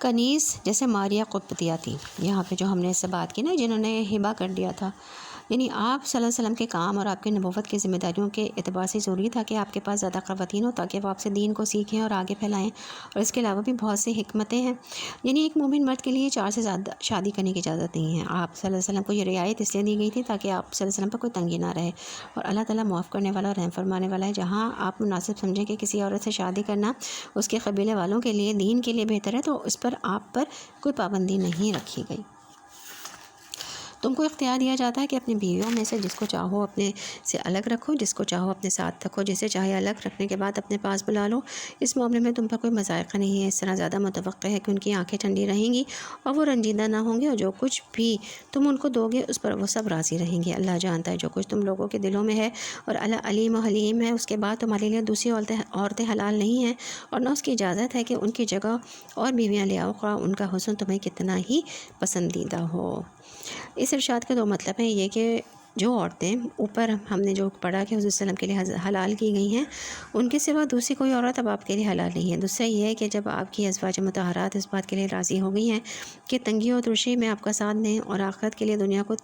کنیز جیسے ماریہ قبطیہ تھی، یہاں پہ جو ہم نے اس سے بات کی نا، جنہوں نے ہبہ کر دیا تھا، یعنی آپ صلی اللہ علیہ وسلم کے کام اور آپ کی نبوت کی ذمہ داریوں کے اعتبار سے ضروری تھا کہ آپ کے پاس زیادہ خواتین ہوں تاکہ وہ آپ سے دین کو سیکھیں اور آگے پھیلائیں، اور اس کے علاوہ بھی بہت سی حکمتیں ہیں۔ یعنی ایک مومن مرد کے لیے 4 سے زیادہ شادی کرنے کی اجازت نہیں ہے۔ آپ صلی اللہ علیہ وسلم کو یہ رعایت اس لیے دی گئی تھی تاکہ آپ صلی اللہ علیہ وسلم پر کوئی تنگی نہ رہے، اور اللہ تعالیٰ معاف کرنے والا اور رحم فرمانے والا ہے۔ جہاں آپ مناسب سمجھیں کہ کسی عورت سے شادی کرنا اس کے قبیلے والوں کے لیے، دین کے لیے بہتر ہے، تو اس پر آپ پر کوئی پابندی نہیں رکھی گئی۔ تم کو اختیار دیا جاتا ہے کہ اپنی بیویوں میں سے جس کو چاہو اپنے سے الگ رکھو، جس کو چاہو اپنے ساتھ رکھو، جسے چاہے الگ رکھنے کے بعد اپنے پاس بلا لو۔ اس معاملے میں تم پر کوئی مضائقہ نہیں ہے، اس طرح زیادہ متوقع ہے کہ ان کی آنکھیں ٹھنڈی رہیں گی اور وہ رنجیدہ نہ ہوں گے، اور جو کچھ بھی تم ان کو دو گے اس پر وہ سب راضی رہیں گے۔ اللہ جانتا ہے جو کچھ تم لوگوں کے دلوں میں ہے، اور اللہ علیم و حلیم ہے۔ اس کے بعد تمہارے لیے دوسری عورتیں حلال نہیں ہیں، اور نہ اس کی اجازت ہے کہ ان کی جگہ اور بیویاں لے آؤ، خواہ ان کا حسن تمہیں کتنا ہی پسندیدہ ہو۔ اس ارشاد کے 2 مطلب ہیں، یہ کہ جو عورتیں اوپر ہم نے جو پڑھا کہ حضور صلی اللہ علیہ وسلم کے لیے حلال کی گئی ہیں، ان کے سوا دوسری کوئی عورت اب آپ کے لیے حلال نہیں ہے۔ دوسرا یہ ہے کہ جب آپ کی ازواج مطہرات اس بات کے لیے راضی ہو گئی ہیں کہ تنگی اور ترشی میں آپ کا ساتھ دیں اور آخرت کے لیے دنیا کو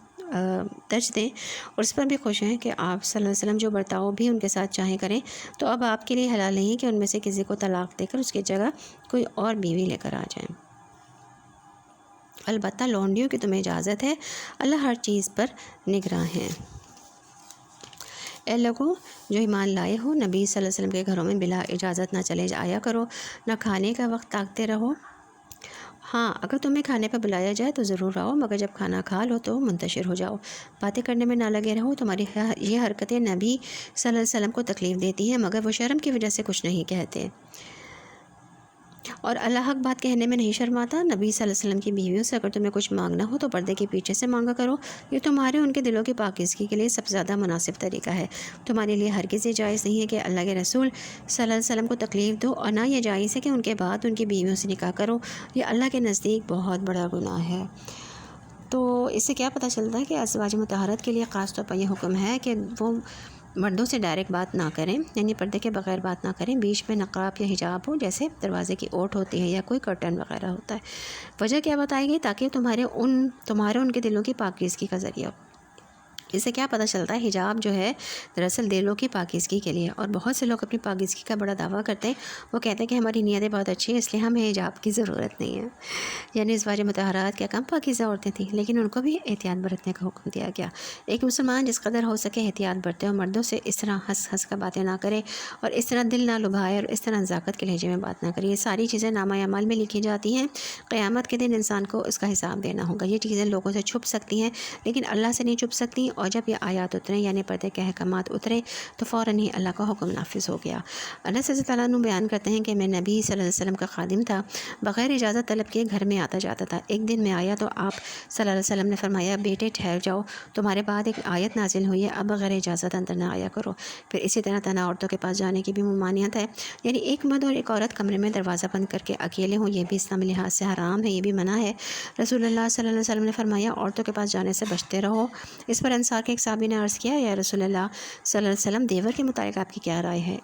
ترج دیں، اور اس پر بھی خوش ہیں کہ آپ صلی اللہ علیہ وسلم جو برتاؤ بھی ان کے ساتھ چاہیں کریں، تو اب آپ کے لیے حلال نہیں کہ ان میں سے کسی کو طلاق دے کر اس کی جگہ کوئی اور بیوی لے کر آ جائیں۔ البتہ لونڈیوں کی تمہیں اجازت ہے، اللہ ہر چیز پر نگراں ہیں۔ اے لوگوں جو ایمان لائے ہو، نبی صلی اللہ علیہ وسلم کے گھروں میں بلا اجازت نہ چلے آیا کرو، نہ کھانے کا وقت تاکتے رہو۔ ہاں، اگر تمہیں کھانے پر بلایا جائے تو ضرور آؤ، مگر جب کھانا کھا لو تو منتشر ہو جاؤ، باتیں کرنے میں نہ لگے رہو۔ تمہاری یہ حرکتیں نبی صلی اللہ علیہ وسلم کو تکلیف دیتی ہیں، مگر وہ شرم کی وجہ سے کچھ نہیں کہتے، اور اللہ حق بات کہنے میں نہیں شرماتا۔ نبی صلی اللہ علیہ وسلم کی بیویوں سے اگر تمہیں کچھ مانگنا ہو تو پردے کے پیچھے سے مانگا کرو، یہ تمہارے ان کے دلوں کی پاکیزگی کے لیے سب سے زیادہ مناسب طریقہ ہے۔ تمہارے لیے ہرگز یہ جائز نہیں ہے کہ اللہ کے رسول صلی اللہ علیہ وسلم کو تکلیف دو، اور نہ یہ جائز ہے کہ ان کے بعد ان کی بیویوں سے نکاح کرو، یہ اللہ کے نزدیک بہت بڑا گناہ ہے۔ تو اس سے کیا پتہ چلتا ہے کہ ازواج مطہرات کے لیے خاص طور پر یہ حکم ہے کہ وہ مردوں سے ڈائریکٹ بات نہ کریں، یعنی پردے کے بغیر بات نہ کریں، بیچ میں نقاب یا حجاب ہو، جیسے دروازے کی اوٹ ہوتی ہے یا کوئی کرٹن وغیرہ ہوتا ہے۔ وجہ کیا بتائی گئی؟ تاکہ تمہارے ان کے دلوں کی پاکیزگی کا ذریعہ ہو۔ اس سے کیا پتہ چلتا ہے؟ حجاب جو ہے دراصل دلوں کی پاکیزگی کے لیے، اور بہت سے لوگ اپنی پاکیزگی کا بڑا دعویٰ کرتے ہیں، وہ کہتے ہیں کہ ہماری نیتیں بہت اچھی ہیں اس لیے ہمیں حجاب کی ضرورت نہیں ہے، یعنی ازواج مطہرات کیا کم پاکیزہ عورتیں تھیں، لیکن ان کو بھی احتیاط برتنے کا حکم دیا گیا۔ ایک مسلمان جس قدر ہو سکے احتیاط برتے اور مردوں سے اس طرح ہنس کر باتیں نہ کرے، اور اس طرح دل نہ لبھائے، اور اس طرح نزاکت کے لہجے میں بات نہ کرے۔ یہ ساری چیزیں نامہ اعمال میں لکھی جاتی ہیں، قیامت کے دن انسان کو اس کا حساب دینا ہوگا۔ یہ چیزیں لوگوں سے چھپ سکتی ہیں لیکن اللہ سے نہیں چھپ سکتی، اور جب یہ آیات اترے یعنی پردے کے احکامات اترے تو فوراً ہی اللہ کا حکم نافذ ہو گیا۔ انس رضی اللہ عنہ بیان کرتے ہیں کہ میں نبی صلی اللہ علیہ وسلم کا خادم تھا، بغیر اجازت طلب کیے گھر میں آتا جاتا تھا۔ ایک دن میں آیا تو آپ صلی اللہ علیہ وسلم نے فرمایا، بیٹے ٹھہر جاؤ، تمہارے بعد ایک آیت نازل ہوئی ہے، اب بغیر اجازت اندر نہ آیا کرو۔ پھر اسی طرح تنہا عورتوں کے پاس جانے کی بھی ممانعت ہے، یعنی ایک مرد اور ایک عورت کمرے میں دروازہ بند کر کے اکیلے ہوں، یہ بھی اسلامی لحاظ سے حرام ہے، یہ بھی منع ہے۔ رسول اللہ صلی اللہ علیہ وسلم نے فرمایا، عورتوں کے پاس جانے سے بچتے رہو۔ اس پر انصار کے ایک صحابی نے عرض کیا، یا رسول اللہ صلی اللہ علیہ وسلم، دیور کے متعلق آپ کی کیا رائے ہے؟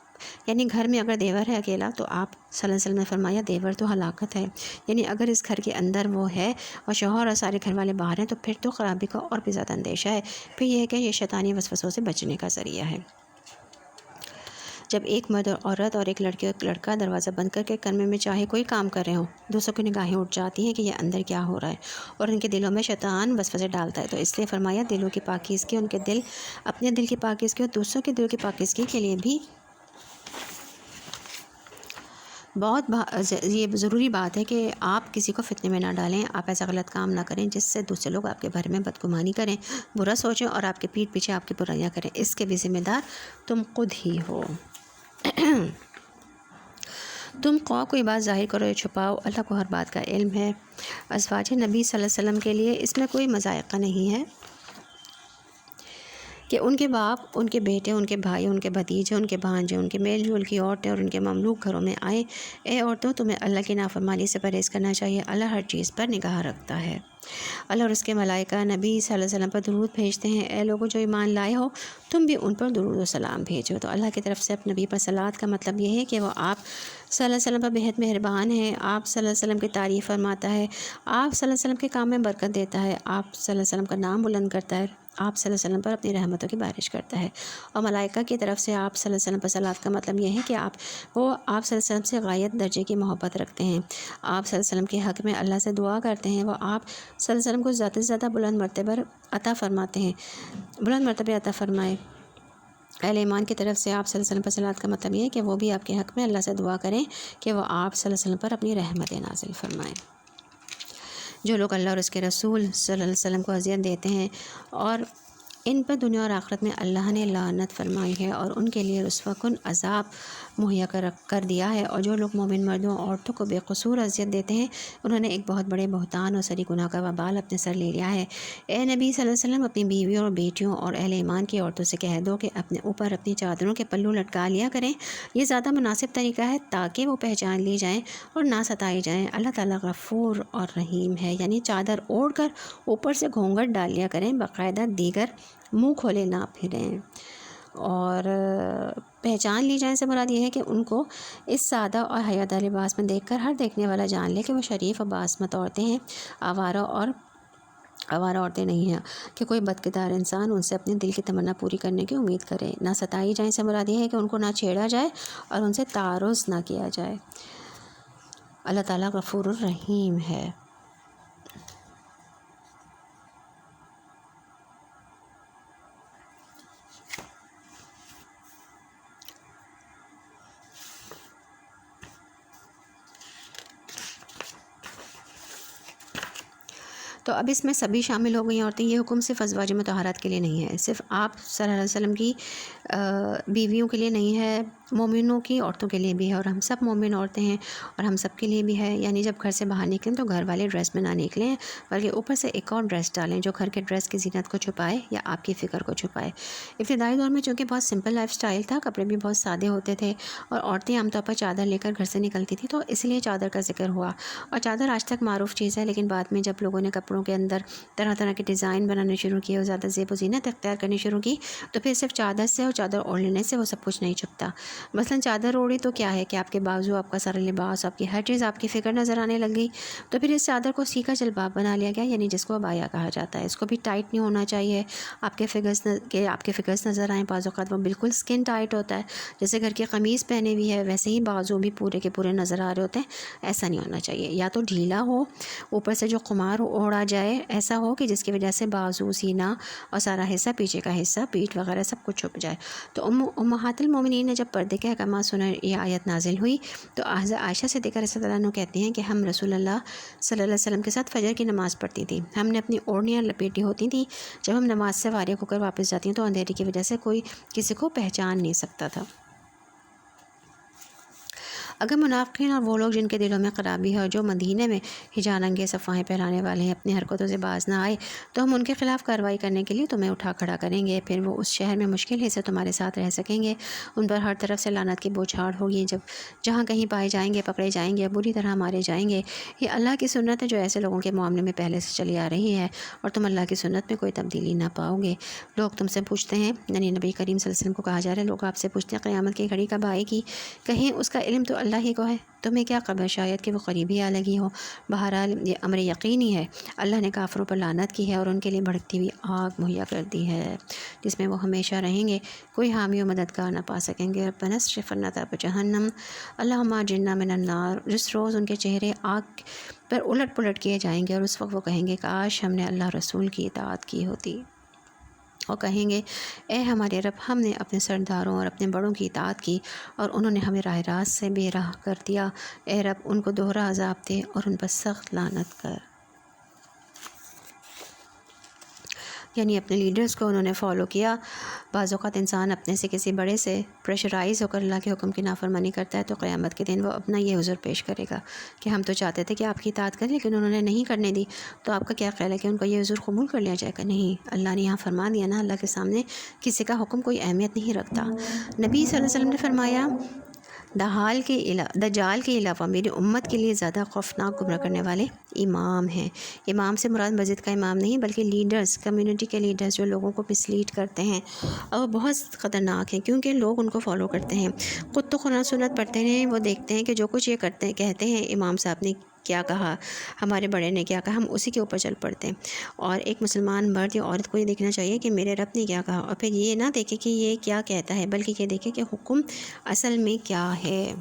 یعنی گھر میں اگر دیور ہے اکیلا تو آپ صلی اللہ علیہ وسلم نے فرمایا، دیور تو ہلاکت ہے، یعنی اگر اس گھر کے اندر وہ ہے اور شوہر اور سارے گھر والے باہر ہیں تو پھر تو خرابی کا اور بھی زیادہ اندیشہ ہے۔ پھر یہ ہے کہ یہ شیطانی وسوسوں سے بچنے کا ذریعہ ہے۔ جب ایک مرد اور عورت اور ایک لڑکی اور ایک لڑکا دروازہ بند کر کے کمرے میں چاہے کوئی کام کر رہے ہوں، دوسروں کی نگاہیں اٹھ جاتی ہیں کہ یہ اندر کیا ہو رہا ہے، اور ان کے دلوں میں شیطان وسوسے ڈالتا ہے، تو اس لیے فرمایا دلوں کی پاکیزگی، ان کے دل، اپنے دل کی پاکیزگی اور دوسروں کے دل کی پاکیزگی کے لیے بھی یہ ضروری بات ہے کہ آپ کسی کو فتنے میں نہ ڈالیں، آپ ایسا غلط کام نہ کریں جس سے دوسرے لوگ آپ کے بارے میں بدگمانی کریں، برا سوچیں اور آپ کے پیٹھ پیچھے آپ کی برائیاں کریں۔ اس کے بھی ذمہ دار تم خود ہی ہو۔ تم خواہ کوئی بات ظاہر کرو یا چھپاؤ، اللہ کو ہر بات کا علم ہے۔ ازواج نبی صلی اللہ علیہ وسلم کے لیے اس میں کوئی مضائقہ نہیں ہے کہ ان کے باپ، ان کے بیٹے، ان کے بھائی، ان کے بھتیجے، ان کے بھانجے، ان کے میل جول کی عورتیں اور ان کے مملوک گھروں میں آئیں۔ اے عورتوں، تمہیں اللہ کی نافرمانی سے پرہیز کرنا چاہیے، اللہ ہر چیز پر نگاہ رکھتا ہے۔ اللہ اور اس کے ملائکہ نبی صلی اللہ علیہ وسلم پر درود بھیجتے ہیں۔ اے لوگوں جو ایمان لائے ہو، تم بھی ان پر درود و سلام بھیجو۔ تو اللہ کی طرف سے اپنے نبی پر صلوات کا مطلب یہ ہے کہ وہ آپ صلی اللہ علیہ وسلم پر بہت مہربان ہے، آپ صلی اللہ علیہ وسلم کی تعریف فرماتا ہے، آپ صلی اللہ علیہ وسلم کے کام میں برکت دیتا ہے، آپ صلی اللہ علیہ وسلم کا نام بلند کرتا ہے، آپ صلی اللہ علیہ وسلم پر اپنی رحمتوں کی بارش کرتا ہے۔ اور ملائکہ کی طرف سے آپ صلی اللہ علیہ وسلم پر صلوات کا مطلب یہ ہے کہ آپ صلی اللہ علیہ وسلم سے غایت درجے کی محبت رکھتے ہیں، آپ صلی اللہ علیہ وسلم کے حق میں اللہ سے دعا کرتے ہیں، وہ آپ صلی اللہ علیہ وسلم کو زیادہ سے زیادہ بلند مرتبہ عطا فرماتے ہیں، بلند مرتبہ عطا فرمائے۔ اہل ایمان کی طرف سے آپ صلی اللہ علیہ وسلم پر صلوات کا مطلب یہ ہے کہ وہ بھی آپ کے حق میں اللہ سے دعا کریں کہ وہ آپ صلی اللہ علیہ وسلم پر اپنی رحمتیں نازل فرمائیں۔ جو لوگ اللہ اور اس کے رسول صلی اللہ علیہ وسلم کو اذیت دیتے ہیں اور ان پر دنیا اور آخرت میں اللہ نے لعنت فرمائی ہے اور ان کے لیے رسوا کن عذاب مہیا کر دیا ہے، اور جو لوگ مومن مردوں اور عورتوں کو بے قصور اذیت دیتے ہیں انہوں نے ایک بہت بڑے بہتان اور سری گناہ کا وبال اپنے سر لے لیا ہے۔ اے نبی صلی اللہ علیہ وسلم، اپنی بیویوں اور بیٹیوں اور اہل ایمان کی عورتوں سے کہہ دو کہ اپنے اوپر اپنی چادروں کے پلو لٹکا لیا کریں، یہ زیادہ مناسب طریقہ ہے تاکہ وہ پہچان لی جائیں اور نہ ستائی جائیں۔ اللہ تعالیٰ غفور اور رحیم ہے، یعنی چادر اوڑھ کر اوپر سے گھونگھٹ ڈال لیا کریں، باقاعدہ دیگر منہ کھولے نہ پھریں، اور پہچان لی جائیں سے مراد یہ ہے کہ ان کو اس سادہ اور حیادار لباس میں دیکھ کر ہر دیکھنے والا جان لے کہ وہ شریف اور باعظمت عورتیں ہیں، آوارہ عورتیں نہیں ہیں کہ کوئی بدکردار انسان ان سے اپنے دل کی تمنا پوری کرنے کی امید کرے۔ نہ ستائی جائیں سے مراد یہ ہے کہ ان کو نہ چھیڑا جائے اور ان سے تعرض نہ کیا جائے۔ اللہ تعالیٰ غفور الرحیم ہے۔ تو اب اس میں سبھی شامل ہو گئی عورتیں. یہ حکم صرف ازواج مطہرات کے لیے نہیں ہے، صرف آپ صلی اللہ علیہ وسلم کی بیویوں کے لیے نہیں ہے، مومنوں کی عورتوں کے لیے بھی ہے، اور ہم سب مومن عورتیں ہیں اور ہم سب کے لیے بھی ہے. یعنی جب گھر سے باہر نکلیں تو گھر والے ڈریس میں نہ نکلیں، بلکہ اوپر سے ایک اور ڈریس ڈالیں جو گھر کے ڈریس کی زینت کو چھپائے یا آپ کی فکر کو چھپائے. ابتدائی دور میں چونکہ بہت سمپل لائف سٹائل تھا، کپڑے بھی بہت سادے ہوتے تھے اور عورتیں عام طور پر چادر لے کر گھر سے نکلتی تھی، تو اس لیے چادر کا ذکر ہوا. اور چادر آج تک معروف چیز ہے، لیکن بعد میں جب لوگوں نے کپڑوں کے اندر طرح طرح کے ڈیزائن بنانے شروع کیے اور زیادہ زیب و زینت اختیار کرنی شروع کی، تو پھر صرف چادر سے اور چادر اوڑھ لینے سے وہ سب کچھ نہیں چھپتا. مثلا چادر اوڑھی تو کیا ہے کہ آپ کے بازو، آپ کا سارا لباس، آپ کی ہر چیز آپ کی فکر نظر آنے لگ گئی. تو پھر اس چادر کو سیکھا جلباب بنا لیا گیا، یعنی جس کو ابایا کہا جاتا ہے. اس کو بھی ٹائٹ نہیں ہونا چاہیے، آپ کے فگرز نظر آئیں. بعض اوقات وہ بالکل سکن ٹائٹ ہوتا ہے، جیسے گھر کی قمیض پہنے ہوئی ہے ویسے ہی بازو بھی پورے کے پورے نظر آ رہے ہوتے ہیں. ایسا نہیں ہونا چاہیے. یا تو ڈھیلا ہو، اوپر سے جو قمار اوڑھا جائے ایسا ہو کہ جس کی وجہ سے بازو، سینہ اور سارا حصہ، پیچھے کا حصہ، پیٹھ وغیرہ سب کچھ چھپ جائے. تو امہات المومنین نے جب پردے کے احکامات سنے، یہ آیت نازل ہوئی، تو عائشہ صدیقہ رضی اللہ عنہ کہتی ہیں کہ ہم رسول اللہ صلی اللہ علیہ وسلم کے ساتھ فجر کی نماز پڑھتی تھی. ہم نے اپنی اوڑھنیاں لپیٹی ہوتی تھیں. جب ہم نماز سے فارغ ہو کر واپس جاتی ہیں تو اندھیرے کی وجہ سے کوئی کسی کو پہچان نہیں سکتا تھا. اگر منافقین اور وہ لوگ جن کے دلوں میں خرابی ہے اور جو مدینے میں ہجان انگیز افواہیں پھیلانے والے ہیں اپنی حرکتوں سے باز نہ آئے، تو ہم ان کے خلاف کارروائی کرنے کے لیے تمہیں اٹھا کھڑا کریں گے. پھر وہ اس شہر میں مشکل ہی سے تمہارے ساتھ رہ سکیں گے. ان پر ہر طرف سے لعنت کی بوچھاڑ ہوگی. جہاں کہیں پائے جائیں گے پکڑے جائیں گے، بری طرح مارے جائیں گے. یہ اللہ کی سنت ہے جو ایسے لوگوں کے معاملے میں پہلے سے چلی آ رہی ہے، اور تم اللہ کی سنت میں کوئی تبدیلی نہ پاؤ گے. لوگ تم سے پوچھتے ہیں، یعنی نبی کریم صلی اللہ علیہ وسلم کو کہا جا رہا ہے، لوگ آپ سے پوچھتے ہیں قیامت کی گھڑی کب آئے گی؟ کہیں اس کا علم تو اللہ ہی کو ہے، تمہیں کیا خبر شاید کہ وہ قریبی آ لگی ہو. بہرحال یہ امر یقینی ہے، اللہ نے کافروں پر لعنت کی ہے اور ان کے لیے بھڑکتی ہوئی آگ مہیا کر دی ہے جس میں وہ ہمیشہ رہیں گے. کوئی حامی و مددگار نہ پا سکیں گے. ربنا اصرف عنا عذاب جہنم اللہم اجرنا من النار. جس روز ان کے چہرے آگ پر الٹ پلٹ کیے جائیں گے اور اس وقت وہ کہیں گے کاش ہم نے اللہ رسول کی اطاعت کی ہوتی، اور کہیں گے اے ہمارے رب، ہم نے اپنے سرداروں اور اپنے بڑوں کی اطاعت کی اور انہوں نے ہمیں راہ راست سے بے راہ کر دیا. اے رب، ان کو دوہرا عذاب دے اور ان پر سخت لعنت کر. یعنی اپنے لیڈرز کو انہوں نے فالو کیا. بعض اوقات انسان اپنے سے کسی بڑے سے پریشرائز ہو کر اللہ کے حکم کی نافرمانی کرتا ہے تو قیامت کے دن وہ اپنا یہ عذر پیش کرے گا کہ ہم تو چاہتے تھے کہ آپ کی اطاعت کریں لیکن انہوں نے نہیں کرنے دی. تو آپ کا کیا خیال ہے کہ ان کا یہ عذر قبول کر لیا جائے گا؟ نہیں. اللہ نے یہاں فرما دیا نا، اللہ کے سامنے کسی کا حکم کوئی اہمیت نہیں رکھتا. نبی صلی اللہ علیہ وسلم نے فرمایا دجال کے علاوہ میری امت کے لیے زیادہ خوفناک گمراہ کرنے والے امام ہیں. امام سے مراد مسجد کا امام نہیں بلکہ لیڈرز، کمیونٹی کے لیڈرز جو لوگوں کو مسلیڈ کرتے ہیں، اور بہت خطرناک ہیں کیونکہ لوگ ان کو فالو کرتے ہیں. خود تو قرآن سنت پڑھتے ہیں، وہ دیکھتے ہیں کہ جو کچھ یہ کرتے ہیں، کہتے ہیں امام صاحب نے کیا کہا، ہمارے بڑے نے کیا کہا، ہم اسی کے اوپر چل پڑتے ہیں. اور ایک مسلمان مرد یا عورت کو یہ دیکھنا چاہیے کہ میرے رب نے کیا کہا، اور پھر یہ نہ دیکھے کہ یہ کیا کہتا ہے بلکہ یہ دیکھے کہ حکم اصل میں کیا ہے.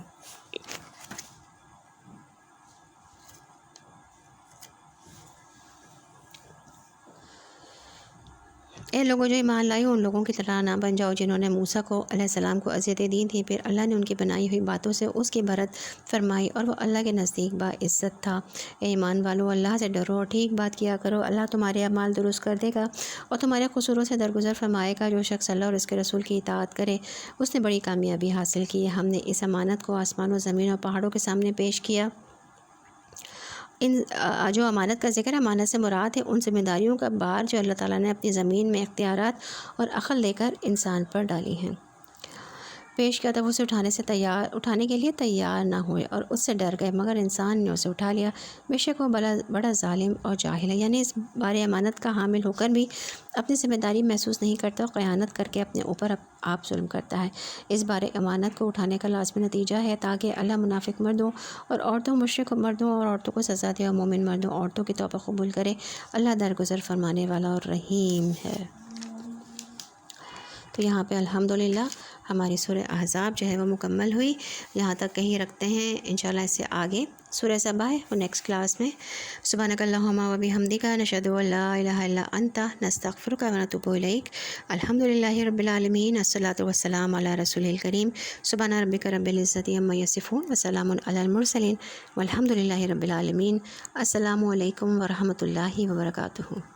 اے لوگوں جو ایمان لائے ہو، ان لوگوں کی طرح نہ بن جاؤ جنہوں نے موسیٰ کو علیہ السلام کو اذیتیں دی تھیں، پھر اللہ نے ان کی بنائی ہوئی باتوں سے اس کی برت فرمائی اور وہ اللہ کے نزدیک باعزت تھا. اے ایمان والو، اللہ سے ڈرو اور ٹھیک بات کیا کرو. اللہ تمہارے اعمال درست کر دے گا اور تمہارے قصوروں سے درگزر فرمائے گا. جو شخص اللہ اور اس کے رسول کی اطاعت کرے اس نے بڑی کامیابی حاصل کی. ہم نے اس امانت کو آسمان و زمین اور پہاڑوں کے سامنے پیش کیا. جو امانت کا ذکر ہے، امانت سے مراد ہے ان ذمہ داریوں کا بار جو اللہ تعالیٰ نے اپنی زمین میں اختیارات اور عقل دے کر انسان پر ڈالی ہیں. پیش کیا تھا، وہ اسے اٹھانے کے لیے تیار نہ ہوئے اور اس سے ڈر گئے، مگر انسان نے اسے اٹھا لیا. بے شک وہ بڑا ظالم اور جاہل ہے. یعنی اس بارے امانت کا حامل ہو کر بھی اپنی ذمہ داری محسوس نہیں کرتا اور خیانت کر کے اپنے اوپر آپ ظلم کرتا ہے. اس بارے امانت کو اٹھانے کا لازمی نتیجہ ہے تاکہ اللہ منافق مردوں اور عورتوں، مشرک مردوں اور عورتوں کو سزا دے اور مومن مردوں عورتوں کی توبہ قبول کرے. اللہ درگزر فرمانے والا اور رحیم ہے. تو یہاں پہ الحمدللہ ہماری سورہ احزاب جو ہے وہ مکمل ہوئی، یہاں تک کہیں رکھتے ہیں، انشاءاللہ اس سے آگے سورہ سبا ہے وہ نیکسٹ کلاس میں۔ سبحانک اللہم و بحمدک، نشہد ان لا الہ الا انت، نستغفرک و نتوب الیک۔ الحمدللہ رب العالمین، الصلاۃ والسلام علی رسول الکریم۔ سبحان ربک رب العزۃ عما یصفون وسلام علی المرسلین والحمدللہ رب العالمین۔ السلام علیکم ورحمۃ اللہ وبرکاتہ۔